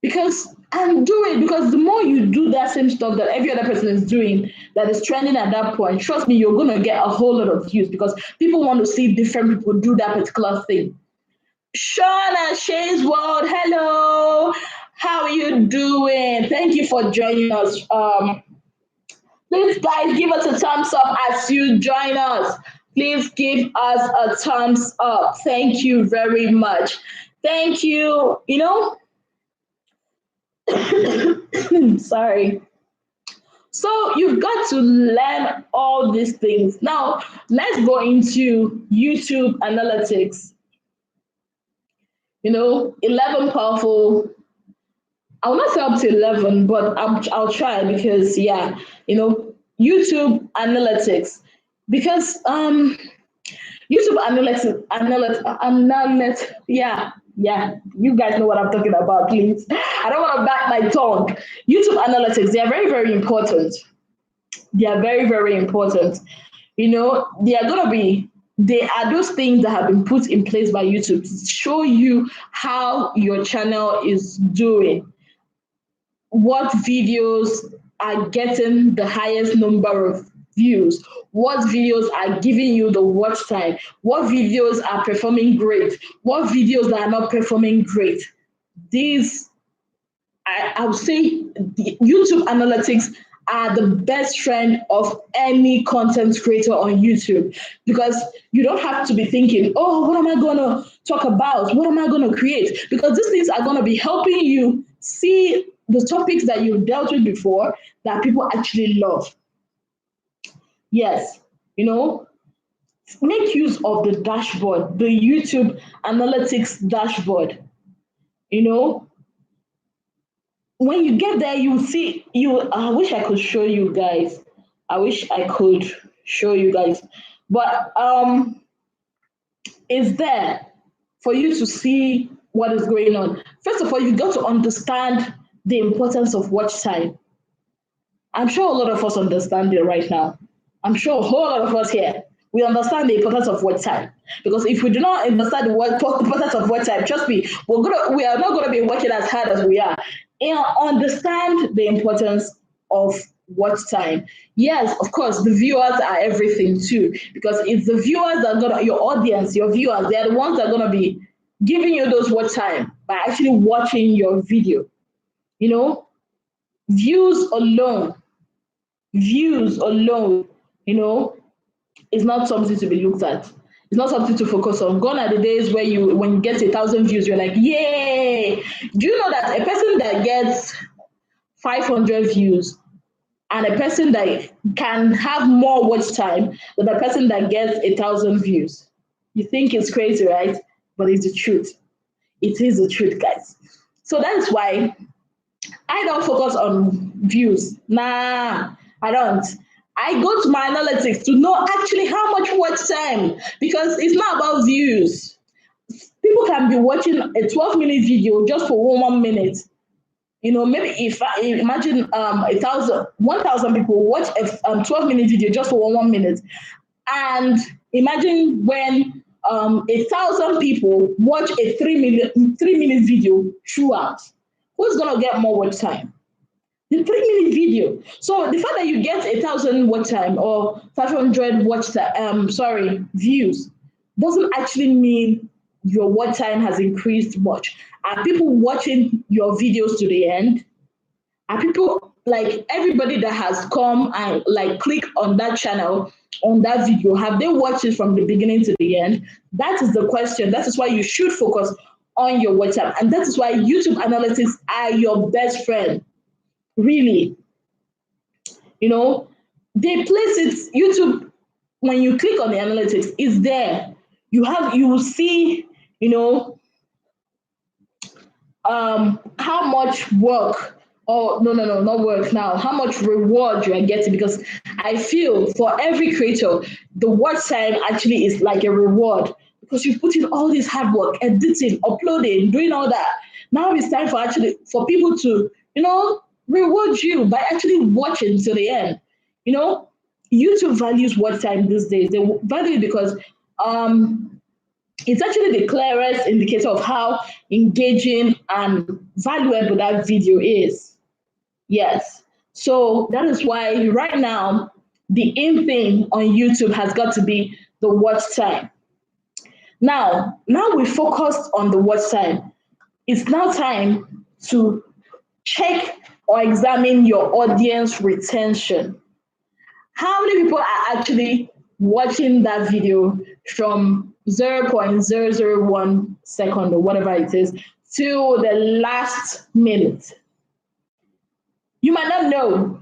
Because the more you do that same stuff that every other person is doing that is trending at that point, trust me, you're going to get a whole lot of views, because people want to see different people do that particular thing. Shauna Shane's World, hello. How are you doing? Thank you for joining us. Please, guys, give us a thumbs up as you join us. Please give us a thumbs up. Thank you very much. Thank you. Sorry. So you've got to learn all these things. Now, let's go into YouTube analytics. 11 powerful. I will not say up to 11, but I'll try, because, yeah, YouTube analytics. Because YouTube analytics, yeah, you guys know what I'm talking about, please. I don't want to back my tongue. YouTube analytics, they are very, very important. They are very, very important. They are those things that have been put in place by YouTube to show you how your channel is doing, what videos are getting the highest number of views, what videos are giving you the watch time, what videos are performing great, what videos are not performing great. These, I would say, the YouTube analytics are the best friend of any content creator on YouTube, because you don't have to be thinking, oh, what am I going to talk about? What am I going to create? Because these things are going to be helping you see the topics that you've dealt with before that people actually love. Yes, you know, make use of the dashboard, the YouTube analytics dashboard. You know, when you get there, you see you. I wish I could show you guys. I wish I could show you guys, but it's there for you to see what is going on. First of all, you got to understand the importance of watch time. I'm sure a lot of us understand it right now. I'm sure a whole lot of us here, we understand the importance of watch time. Because if we do not understand the importance of watch time, trust me, we are not gonna be working as hard as we are. And understand the importance of watch time. Yes, of course, the viewers are everything too. Because it's the viewers that are gonna, your audience, your viewers, they are the ones that are gonna be giving you those watch time by actually watching your video. You know, views alone views alone, you know, is not something to be looked at. It's not something to focus on. Gone are the days where when you get 1,000 views, you're like, yay! Do you know that a person that gets 500 views and a person that can have more watch time than a person that gets 1,000 views? You think it's crazy, right? But it's the truth. It is the truth, guys. So that's why I don't focus on views. Nah, I don't. I go to my analytics to know actually how much watch time, because it's not about views. People can be watching a 12-minute video just for 1 minute. You know, maybe if I imagine 1,000 people watch a 12-minute video just for 1 minute, and imagine when 1,000 people watch a 3-minute video throughout. Who's gonna get more watch time? The 3-minute video. So the fact that you get 1,000 watch time or 500 watch time, views, doesn't actually mean your watch time has increased much. Are people watching your videos to the end? Are people, like, everybody that has come and like click on that channel, on that video, have they watched it from the beginning to the end? That is the question. That is why you should focus on your watch time, and that is why YouTube analytics are your best friend. Really, you know, they place it. YouTube, when you click on the analytics, it's there. You will see, you know, how much work, or no, not work now, how much reward you are getting. Because I feel for every creator, the watch time actually is like a reward, because you put in all this hard work, editing, uploading, doing all that. Now it's time for people to, you know, reward you by actually watching to the end. You know, YouTube values watch time these days. They value it because it's actually the clearest indicator of how engaging and valuable that video is. Yes. So that is why right now the in thing on YouTube has got to be the watch time. Now we focused on the watch time. It's now time to check or examine your audience retention. How many people are actually watching that video from 0.001 second or whatever it is to the last minute? You might not know,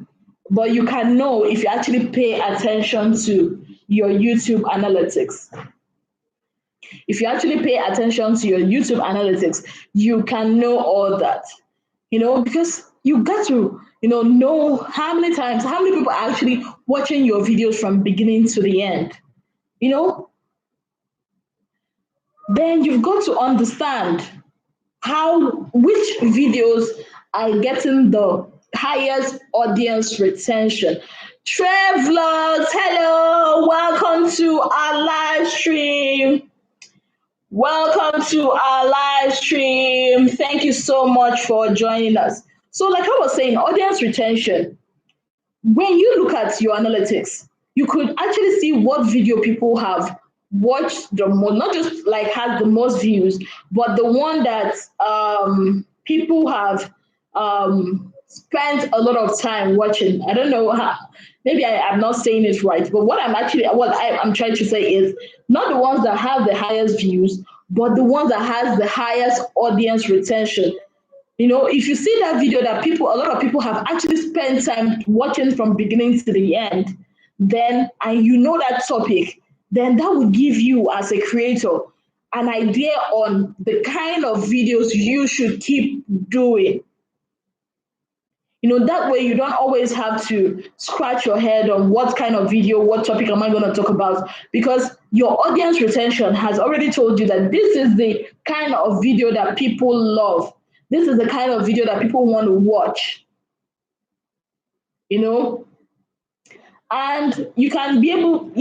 but you can know if you actually pay attention to your YouTube analytics. If you actually pay attention to your YouTube analytics, you can know all that, you know, because you got to, you know how many people are actually watching your videos from beginning to the end, you know. Then you've got to understand which videos are getting the highest audience retention. Trev Vlogs, hello, welcome to our live stream. Welcome to our live stream. Thank you so much for joining us. So like I was saying, audience retention. When you look at your analytics, you could actually see what video people have watched the most, not just like has the most views, but the one that people have spend a lot of time watching. I don't know how, maybe I'm not saying it right, but I'm trying to say is not the ones that have the highest views, but the ones that has the highest audience retention. If you see that video that a lot of people have actually spent time watching from beginning to the end, then, and that topic, then that will give you as a creator an idea on the kind of videos you should keep doing. That way you don't always have to scratch your head on what kind of video, what topic am I going to talk about, because your audience retention has already told you that this is the kind of video that people love. This is the kind of video that people want to watch. And you can be able, with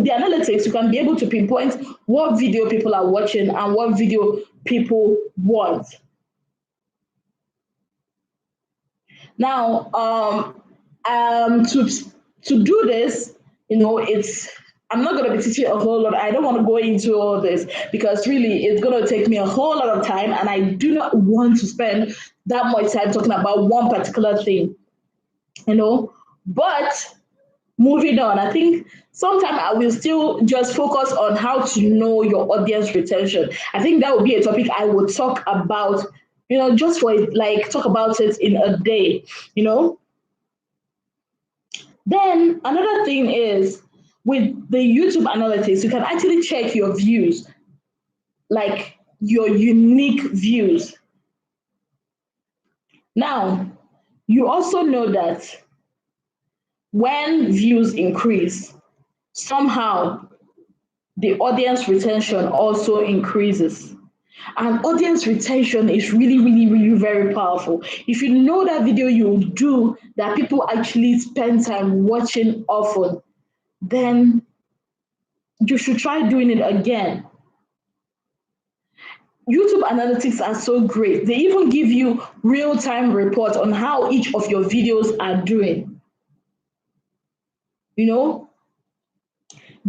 the analytics, you can be able to pinpoint what video people are watching and what video people want. Now, to do this, I'm not going to be teaching a whole lot. I don't want to go into all this because really it's going to take me a whole lot of time, and I do not want to spend that much time talking about one particular thing, But moving on, I think sometime I will still just focus on how to know your audience retention. I think that would be a topic I would talk about, just for talk about it in a day, Then another thing is with the YouTube analytics, you can actually check your views, like your unique views. Now, you also know that when views increase, somehow the audience retention also increases. And audience retention is really, really, really very powerful. If you know that video you do that people actually spend time watching often, then you should try doing it again. YouTube analytics are so great. They even give you real-time reports on how each of your videos are doing. They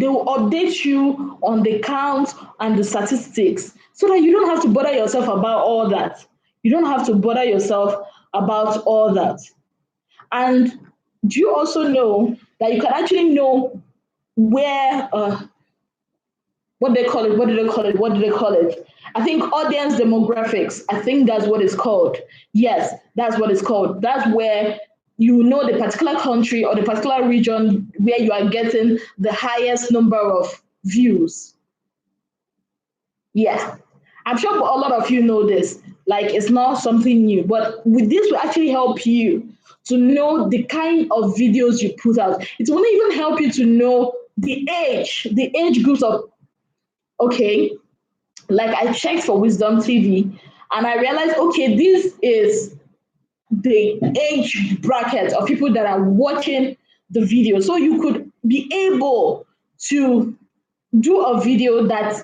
will update you on the count and the statistics so that you don't have to bother yourself about all that. You don't have to bother yourself about all that. And do you also know that you can actually know where, what do they call it? I think audience demographics. I think that's what it's called. Yes, that's what it's called. That's where you know the particular country or the particular region where you are getting the highest number of views. Yeah, I'm sure a lot of you know this. It's not something new, but with this will actually help you to know the kind of videos you put out. It will even help you to know the age groups of, okay, I checked for Wisdom TV and I realized, okay, this is the age bracket of people that are watching the video. So you could be able to do a video that,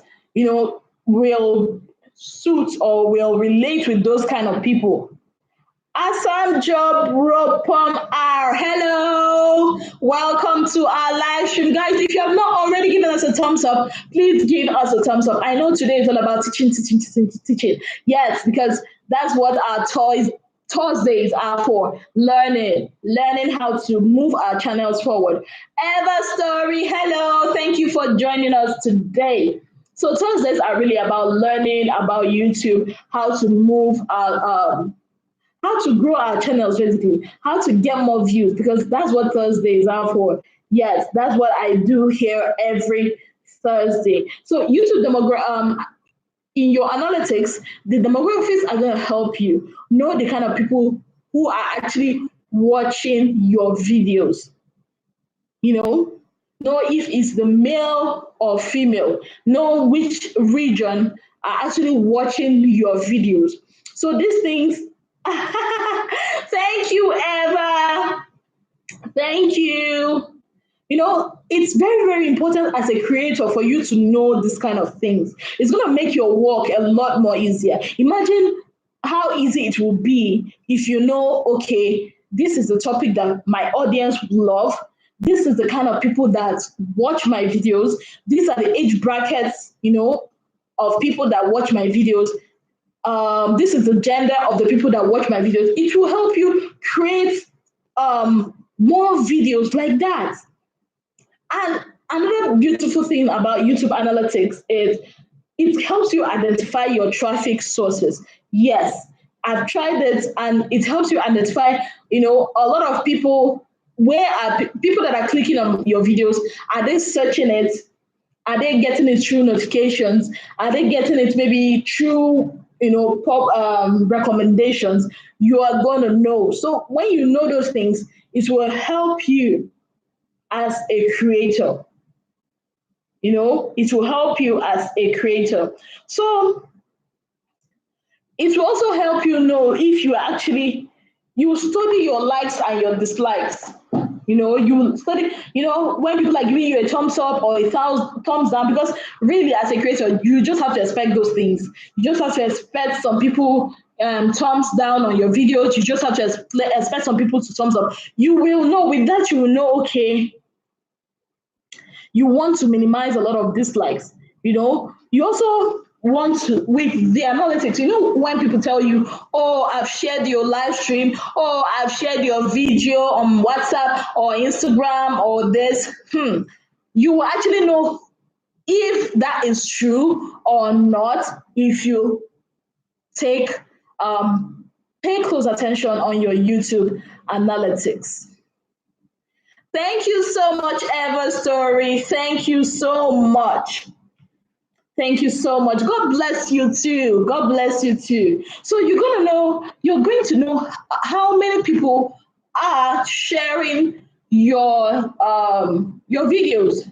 will suit or will relate with those kind of people. Assam Job Ropom R. Hello, welcome to our live stream. Guys, if you have not already given us a thumbs up, please give us a thumbs up. I know today is all about teaching. Yes, because that's what our Thursdays are for, learning how to move our channels forward. Eva Story, hello, thank you for joining us today. So Thursdays are really about learning about YouTube, how to move our how to grow our channels, basically, how to get more views, because that's what Thursdays are for. Yes, that's what I do here every Thursday. So YouTube in your analytics, the demographics are going to help you know the kind of people who are actually watching your videos. Know if it's the male or female, know which region are actually watching your videos. So these things, thank you, Eva. Thank you. It's very, very important as a creator for you to know this kind of things. It's going to make your work a lot more easier. Imagine how easy it will be if you know, okay, this is the topic that my audience love. This is the kind of people that watch my videos. These are the age brackets, of people that watch my videos. this is the gender of the people that watch my videos. It will help you create more videos like that. And another beautiful thing about YouTube Analytics is it helps you identify your traffic sources. Yes, I've tried it, and it helps you identify, a lot of people. Where are people that are clicking on your videos? Are they searching it? Are they getting it through notifications? Are they getting it maybe through, pop recommendations? You are going to know. So when you know those things, it will help you as a creator. It will help you as a creator. So it will also help you know if you study your likes and your dislikes. You study, when people are giving you a thumbs up or a thumbs down, because really as a creator, you just have to expect those things. You just have to expect some people thumbs down on your videos. You just have to expect some people to thumbs up. You will know, with that, you will know, okay, you want to minimize a lot of dislikes. You also want to, with the analytics, when people tell you, oh, I've shared your live stream, oh, I've shared your video on WhatsApp or Instagram or this, you will actually know if that is true or not if you pay close attention on your YouTube analytics. Thank you so much, Eva Story. Thank you so much. Thank you so much. God bless you too. God bless you too. So you're going to know how many people are sharing your videos.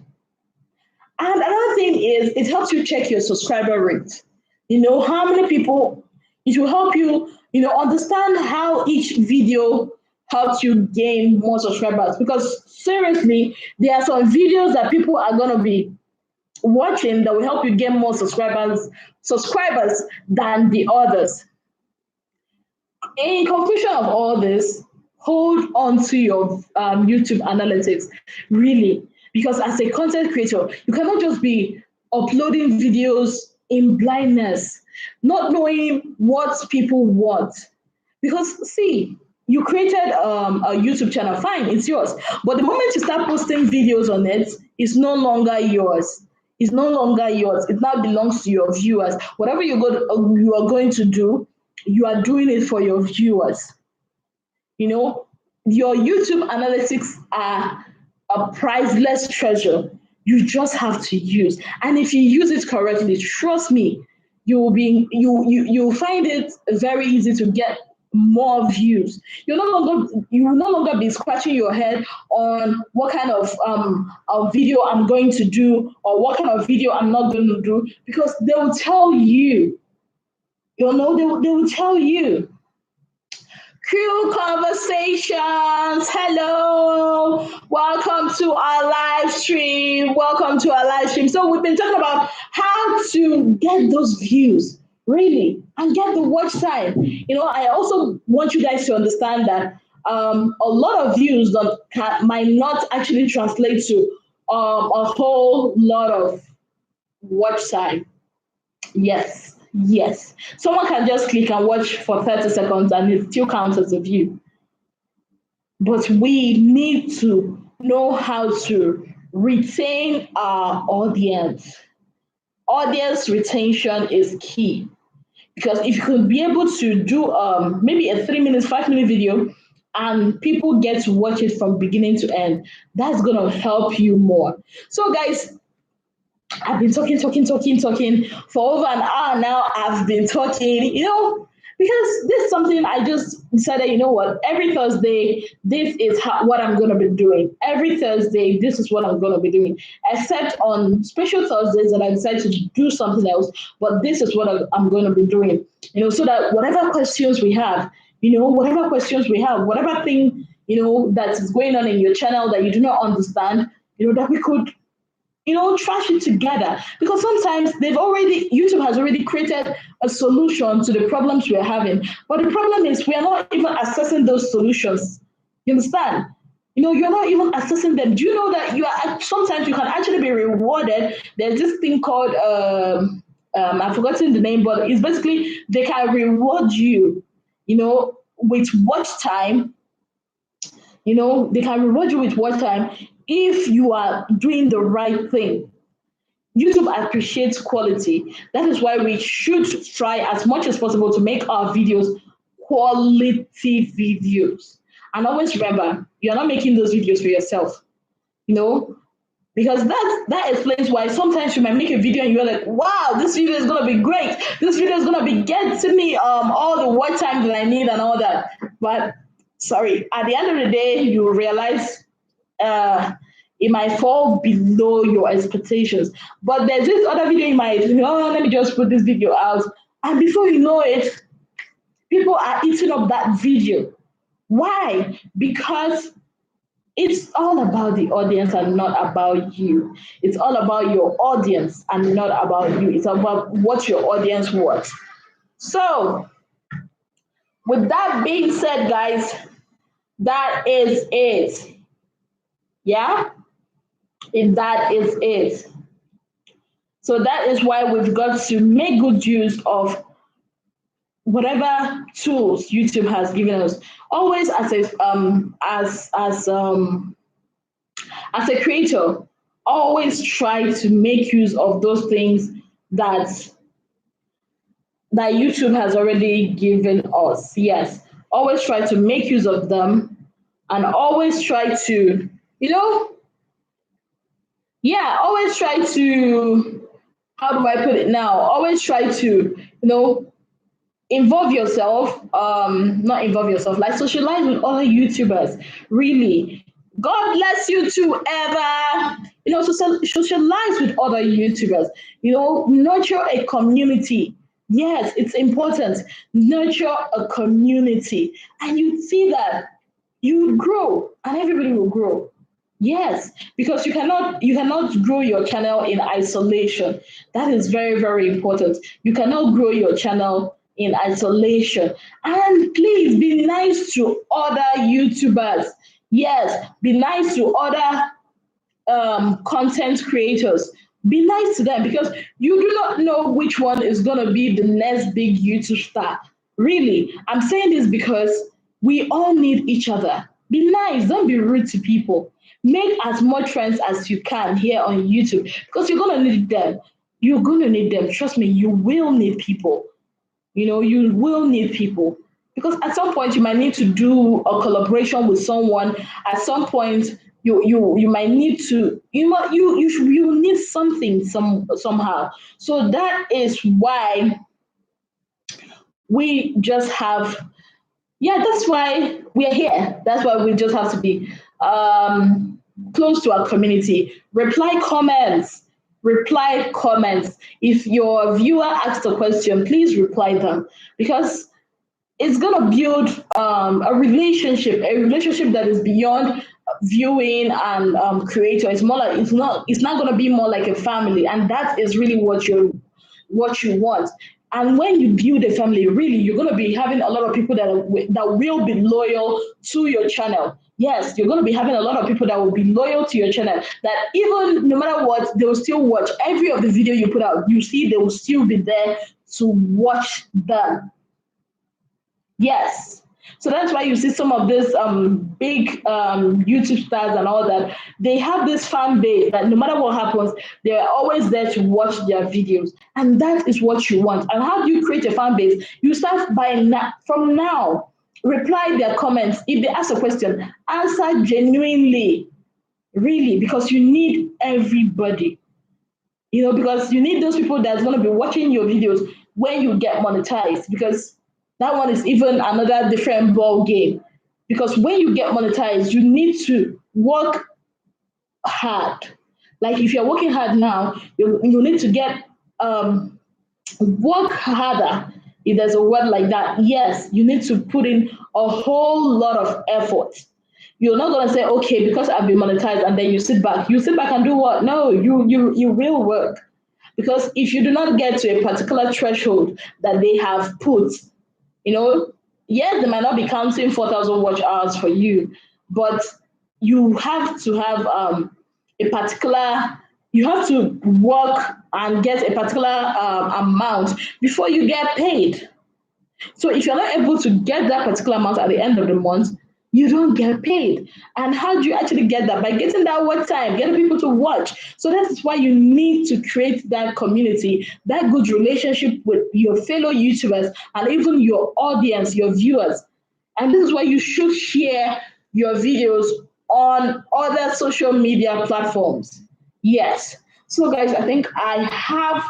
And another thing is it helps you check your subscriber rate. How many people, it will help you, understand how each video helps you gain more subscribers. Because seriously, there are some videos that people are going to be watching that will help you get more subscribers than the others. In conclusion of all this, hold on to your YouTube analytics, really, because as a content creator, you cannot just be uploading videos in blindness, not knowing what people want. Because see, you created a YouTube channel, fine, it's yours. But the moment you start posting videos on it, it's no longer yours. It's no longer yours. It now belongs to your viewers. Whatever you are going to do, you are doing it for your viewers. Your YouTube analytics are a priceless treasure. You just have to use. And if you use it correctly, trust me, you'll find it very easy to get more views. You will no longer be scratching your head on what kind of video I'm going to do or what kind of video I'm not going to do, because they will tell you. They will tell you. Crew Conversations, hello, welcome to our live stream. So we've been talking about how to get those views, really, and get the watch time. I also want you guys to understand that a lot of views might not actually translate to a whole lot of watch time. Yes. Someone can just click and watch for 30 seconds and it still counts as a view. But we need to know how to retain our audience. Audience retention is key. Because if you could be able to do maybe a 3-minute, 5-minute video and people get to watch it from beginning to end, that's going to help you more. So guys, I've been talking for over an hour now. I've been talking, because this is something I just decided, what, every Thursday, this is what I'm going to be doing. Every Thursday, this is what I'm going to be doing, except on special Thursdays that I decide to do something else. But this is what I'm going to be doing, so that whatever questions we have, whatever thing, that is going on in your channel that you do not understand, that we could trash it together, because sometimes YouTube has already created a solution to the problems we're having. But the problem is we are not even assessing those solutions. You understand? You're not even assessing them. Do you know that sometimes you can actually be rewarded? There's this thing called I've forgotten the name, but it's basically they can reward you, with watch time. They can reward you with watch time if you are doing the right thing. YouTube appreciates quality. That is why we should try as much as possible to make our videos quality videos. And always remember, you're not making those videos for yourself, you know, because that explains why sometimes you might make a video and you're like, wow, this video is gonna be great. This video is gonna be getting me all the watch time that I need and all that. But sorry, at the end of the day, you realize uh it might fall below your expectations. But there's this other video you might, let me just put this video out. And before you know it, people are eating up that video. Why? Because it's all about the audience and not about you. It's all about your audience and not about you. It's about what your audience wants. So, with that being said, guys, that is it. Yeah? If that is it. So that is why we've got to make good use of whatever tools YouTube has given us. Always as a creator, always try to make use of those things that YouTube has already given us. Yes, always try to make use of them, and always try to, always try to, how do I put it now? Always try to, involve yourself, not involve yourself, like socialize with other YouTubers. Really, God bless you too, ever. Socialize with other YouTubers. Nurture a community. Yes, it's important. Nurture a community, and you see that you grow, and everybody will grow. Yes, because you cannot grow your channel in isolation. That is very, very important. You cannot grow your channel in isolation. And please be nice to other YouTubers. Yes, be nice to other content creators. Be nice to them, because you do not know which one is going to be the next big YouTube star. Really, I'm saying this because we all need each other. Be nice, don't be rude to people. Make as much friends as you can here on YouTube, because you're going to need them. You're going to need them. Trust me, you will need people. You will need people, because at some point you might need to do a collaboration with someone. At some point you might need to, you need something somehow. So that is why we just have, that's why we're here. That's why we just have to be close to our community. Reply comments. If your viewer asks a question, please reply them, because it's gonna build a relationship that is beyond viewing and creator. It's more like, it's not gonna be more like a family, and that is really what you want. And when you build a family, really, you're going to be having a lot of people that will be loyal to your channel. Yes, you're going to be having a lot of people that will be loyal to your channel, that even no matter what, they will still watch every of the video you put out. You see, they will still be there to watch them. Yes. So that's why you see some of these big YouTube stars and all that. They have this fan base that no matter what happens, they're always there to watch their videos. And that is what you want. And how do you create a fan base? You start from now. Reply their comments. If they ask a question, answer genuinely, really, because you need everybody. Because you need those people that's going to be watching your videos when you get monetized, because that one is even another different ball game. Because when you get monetized, you need to work hard. Like if you're working hard now, you need to get work harder. If there's a word like that, yes, you need to put in a whole lot of effort. You're not gonna say, okay, because I've been monetized, and then you sit back. You sit back and do what? No, you will work. Because if you do not get to a particular threshold that they have put, yes, they might not be counting 4,000 watch hours for you, but you have to have a particular You have to work and get a particular amount before you get paid. So if you're not able to get that particular amount at the end of the month, you don't get paid. And how do you actually get that? By getting that watch time, getting people to watch. So that is why you need to create that community, that good relationship with your fellow YouTubers and even your audience, your viewers. And this is why you should share your videos on other social media platforms. Yes. So guys, I think I've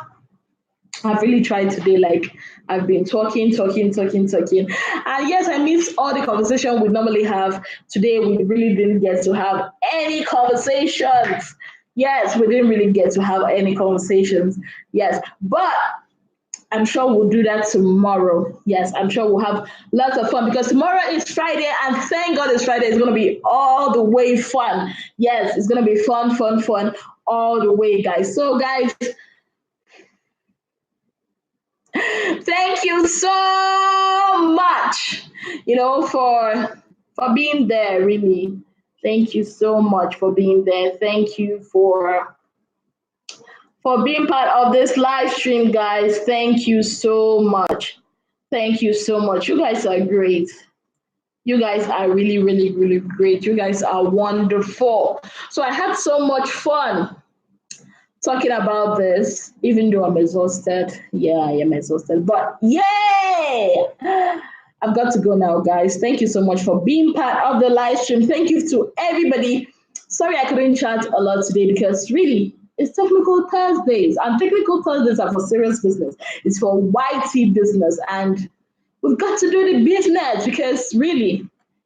really tried today. Like I've been talking. And yes, I missed all the conversation we normally have. Today we really didn't get to have any conversations. Yes, we didn't really get to have any conversations. Yes. But I'm sure we'll do that tomorrow. Yes, I'm sure we'll have lots of fun because tomorrow is Friday, and thank God it's Friday. It's going to be all the way fun. Yes, it's going to be fun all the way, guys. So, guys, thank you so much, for being there, really. Thank you so much for being there. Thank you for being part of this live stream, guys. Thank you so much. Thank you so much. You guys are great. You guys are really, really, really great. You guys are wonderful. So I had so much fun talking about this, even though I'm exhausted. Yeah, I am exhausted. But yay! I've got to go now, guys. Thank you so much for being part of the live stream. Thank you to everybody. Sorry I couldn't chat a lot today because really, it's Technical Thursdays. And Technical Thursdays are for serious business. It's for YT business. And we've got to do the business because really,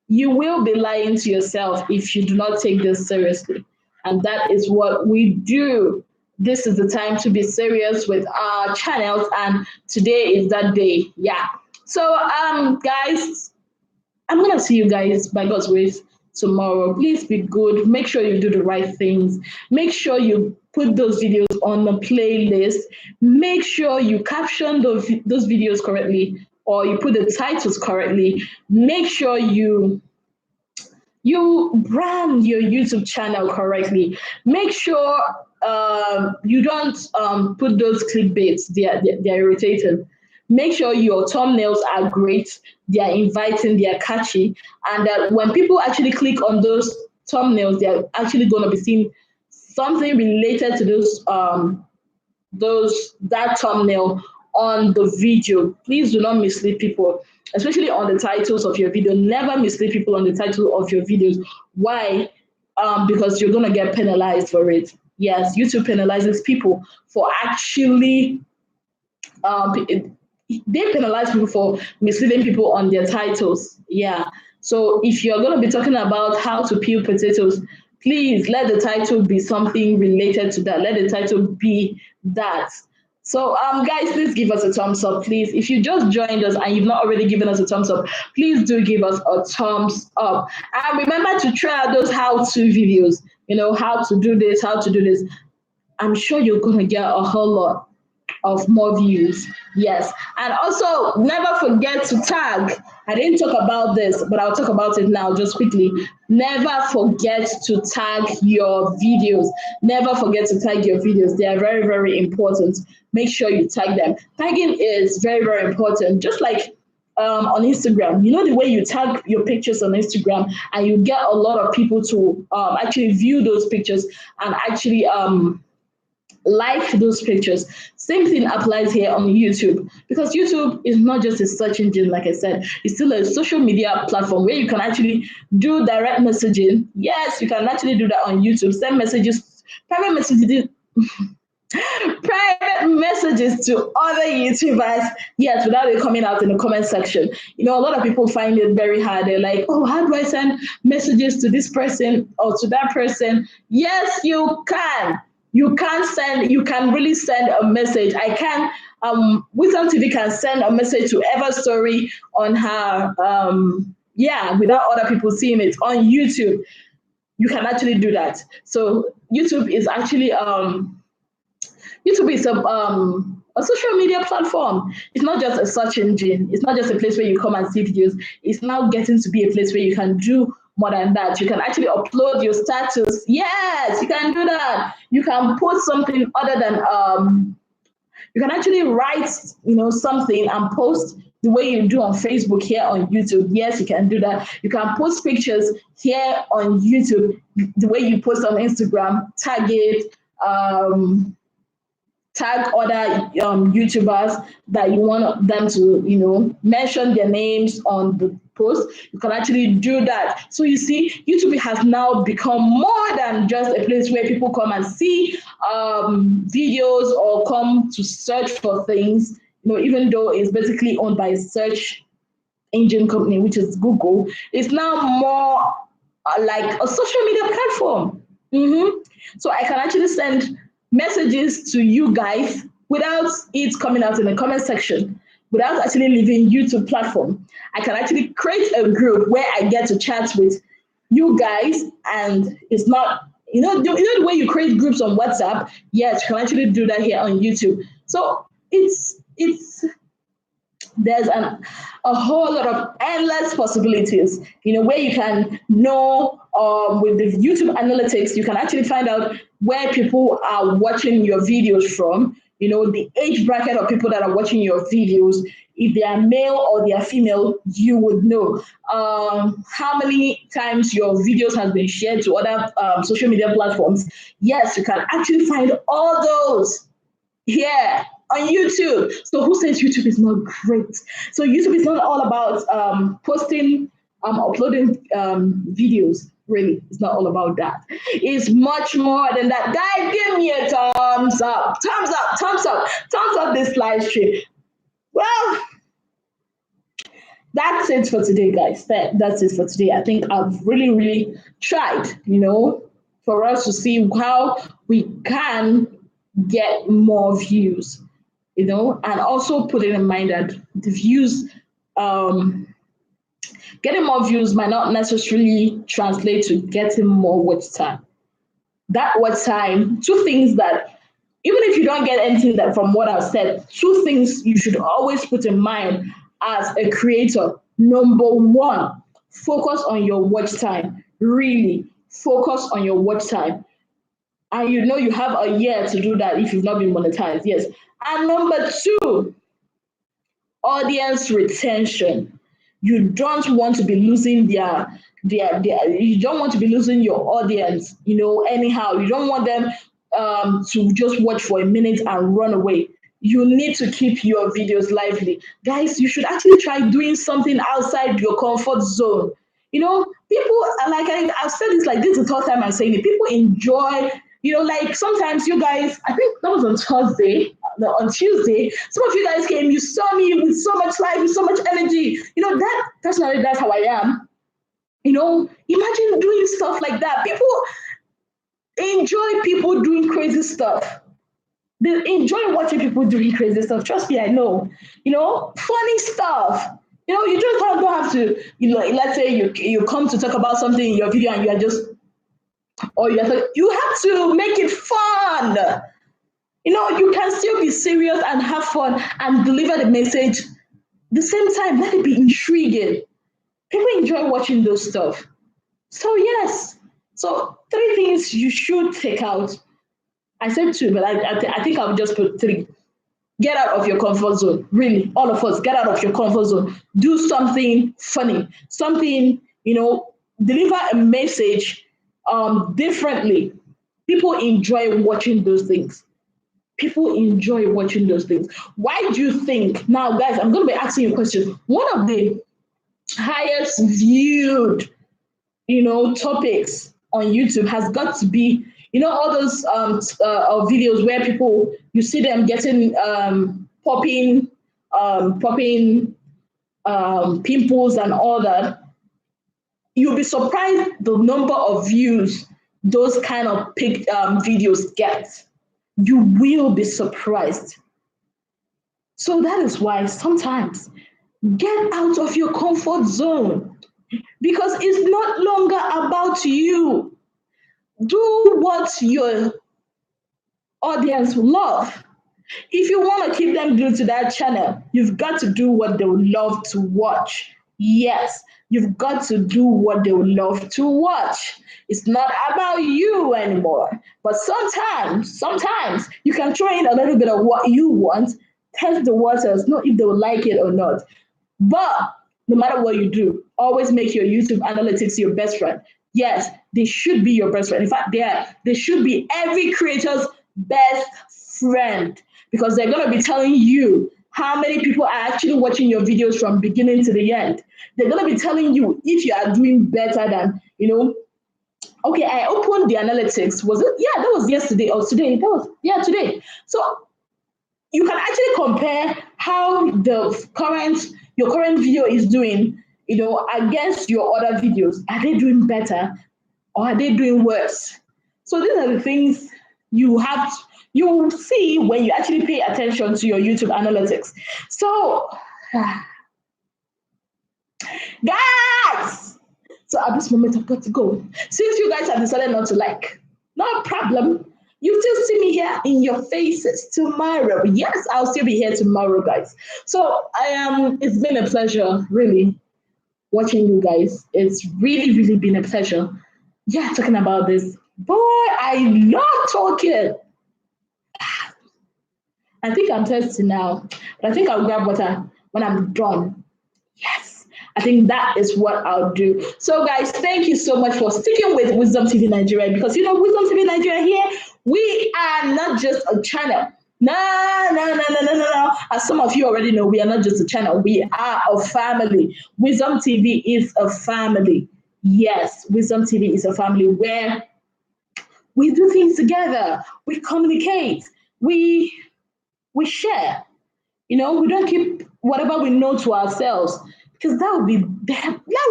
you will be lying to yourself if you do not take this seriously. And that is what we do. This is the time to be serious with our channels, and today is that day. Yeah. So, guys, I'm gonna see you guys by God's grace tomorrow. Please be good. Make sure you do the right things. Make sure you put those videos on the playlist. Make sure you caption those videos correctly, or you put the titles correctly. Make sure you brand your YouTube channel correctly. Make sure you don't put those clickbaits. They're irritating. Make sure your thumbnails are great. They are inviting. They are catchy, and that when people actually click on those thumbnails, they're actually going to be seeing something related to that thumbnail on the video. Please do not mislead people, especially on the titles of your video. Never mislead people on the title of your videos. Why? Because you're going to get penalized for it. Yes, YouTube penalizes people for actually, they penalize people for misleading people on their titles. Yeah. So if you're going to be talking about how to peel potatoes, please let the title be something related to that. Let the title be that. So, guys, please give us a thumbs up, please. If you just joined us and you've not already given us a thumbs up, please do give us a thumbs up. And remember to try out those how-to videos, how to do this, how to do this. I'm sure you're going to get a whole lot of more views. Yes. And also, never forget to tag. I didn't talk about this, but I'll talk about it now just quickly. Never forget to tag your videos. Never forget to tag your videos. They are very, very important. Make sure you tag them. Tagging is very, very important. Just like on Instagram, the way you tag your pictures on Instagram and you get a lot of people to actually view those pictures and actually like those pictures. Same thing applies here on YouTube, because YouTube is not just a search engine. Like I said, it's still a social media platform where you can actually do direct messaging. Yes, you can actually do that on YouTube. Send messages, private messages private messages to other YouTubers, yes, without it coming out in the comment section. A lot of people find it very hard. They're like, oh, how do I send messages to this person or to that person? Yes, you can. You can really send a message. I can, Wisdom TV can send a message to Everstory on her, without other people seeing it. On YouTube, you can actually do that. So YouTube is actually, YouTube is a social media platform. It's not just a search engine. It's not just a place where you come and see videos. It's now getting to be a place where you can do more than that. You can actually upload your status. Yes, you can do that. You can put something other than you can actually write, something and post the way you do on Facebook here on YouTube. Yes, you can do that. You can post pictures here on YouTube the way you post on Instagram, tag it, tag other YouTubers that you want them to, mention their names on the post. You can actually do that. So you see, YouTube has now become more than just a place where people come and see videos or come to search for things. Even though it's basically owned by a search engine company, which is Google, it's now more like a social media platform. So I can actually send messages to you guys without it coming out in the comment section, without actually leaving YouTube platform. I can actually create a group where I get to chat with you guys, and it's not, the way you create groups on WhatsApp. Yes, you can actually do that here on YouTube. So it's there's a whole lot of endless possibilities, where you can know with the YouTube analytics, you can actually find out where people are watching your videos from, the age bracket of people that are watching your videos. If they are male or they are female, you would know how many times your videos have been shared to other social media platforms. Yes, you can actually find all those here on YouTube. So who says YouTube is not great? So YouTube is not all about posting, uploading videos. Really, it's not all about that. It's much more than that. Guys, give me a thumbs up, thumbs up, thumbs up, thumbs up this live stream. Well, that's it for today, guys. That's it for today. I think I've really, really tried, for us to see how we can get more views, and also putting in mind that the views, getting more views might not necessarily translate to getting more watch time. That watch time, two things that, even if you don't get anything that from what I've said, two things you should always put in mind as a creator. Number one, focus on your watch time. Really focus on your watch time. And you have a year to do that if you've not been monetized. Yes. And number two, audience retention. You don't want to be losing you don't want to be losing your audience, anyhow. You don't want them to just watch for a minute and run away. You need to keep your videos lively. Guys, you should actually try doing something outside your comfort zone. People, like I've said this, like this is the third time I'm saying it. People enjoy, like sometimes you guys, I think that was on Thursday, no, on Tuesday, some of you guys came, you saw me with so much life, with so much energy. That personally, that's how I am. Imagine doing stuff like that. People enjoy people doing crazy stuff. They enjoy watching people doing crazy stuff. Trust me, I know. Funny stuff. You just don't have to, let's say you come to talk about something in your video and you are just, or you have to make it fun. You can still be serious and have fun and deliver the message. At the same time, let it be intriguing. People enjoy watching those stuff. So yes. So 3 things you should take out. I said 2, but I think I'll just put 3. Get out of your comfort zone. Really, all of us, get out of your comfort zone. Do something funny. Something, deliver a message differently. People enjoy watching those things. People enjoy watching those things. Why do you think, now guys, I'm going to be asking you a question. One of the highest viewed, topics on YouTube has got to be, all those videos where people, you see them getting popping pimples and all that. You'll be surprised the number of views those kind of videos get. You will be surprised. So that is why sometimes get out of your comfort zone, because it's not longer about you. Do what your audience love. If you want to keep them glued to that channel, you've got to do what they would love to watch. Yes, You've got to do what they would love to watch. It's not about you anymore. But sometimes you can throw in a little bit of what you want, test the waters, know if they will like it or not. But no matter what you do, always make your YouTube analytics your best friend. Yes, they should be your best friend. In fact, they should be every creator's best friend because they're going to be telling you how many people are actually watching your videos from beginning to the end. They're going to be telling you if you are doing better than, okay, I opened the analytics. Was it? Yeah, that was yesterday or today. Today. So you can actually compare how your current video is doing, against your other videos. Are they doing better or are they doing worse? So these are the things you will see when you actually pay attention to your YouTube analytics. So guys, so at this moment I've got to go. Since you guys have decided not to like, no problem. You still see me here in your faces tomorrow. Yes, I'll still be here tomorrow, guys. So it's been a pleasure, really, watching you guys. It's really, really been a pleasure. Yeah, talking about this. Boy, I love talking. I think I'm thirsty now, but I think I'll grab water when I'm done. Yes, I think that is what I'll do. So, guys, thank you so much for sticking with Wisdom TV Nigeria because, Wisdom TV Nigeria here, we are not just a channel. No. As some of you already know, we are not just a channel. We are a family. Wisdom TV is a family. Yes, Wisdom TV is a family where we do things together. We communicate. We share. We don't keep whatever we know to ourselves because that would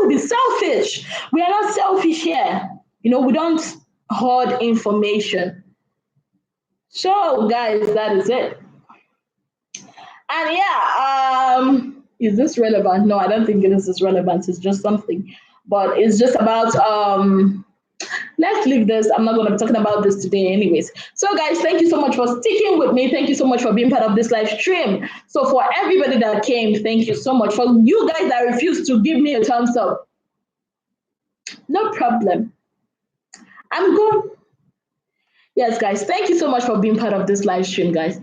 be selfish. We are not selfish here. We don't hoard information. So, guys, that is it. And yeah, is this relevant? No, I don't think this is relevant. It's just something, but it's just about let's leave this. I'm not going to be talking about this today anyways. So guys, thank you so much for sticking with me. Thank you so much for being part of this live stream. So for everybody that came, thank you so much. For you guys that refused to give me a thumbs up, no problem. I'm good. Yes, guys, thank you so much for being part of this live stream, guys.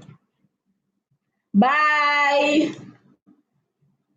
Bye.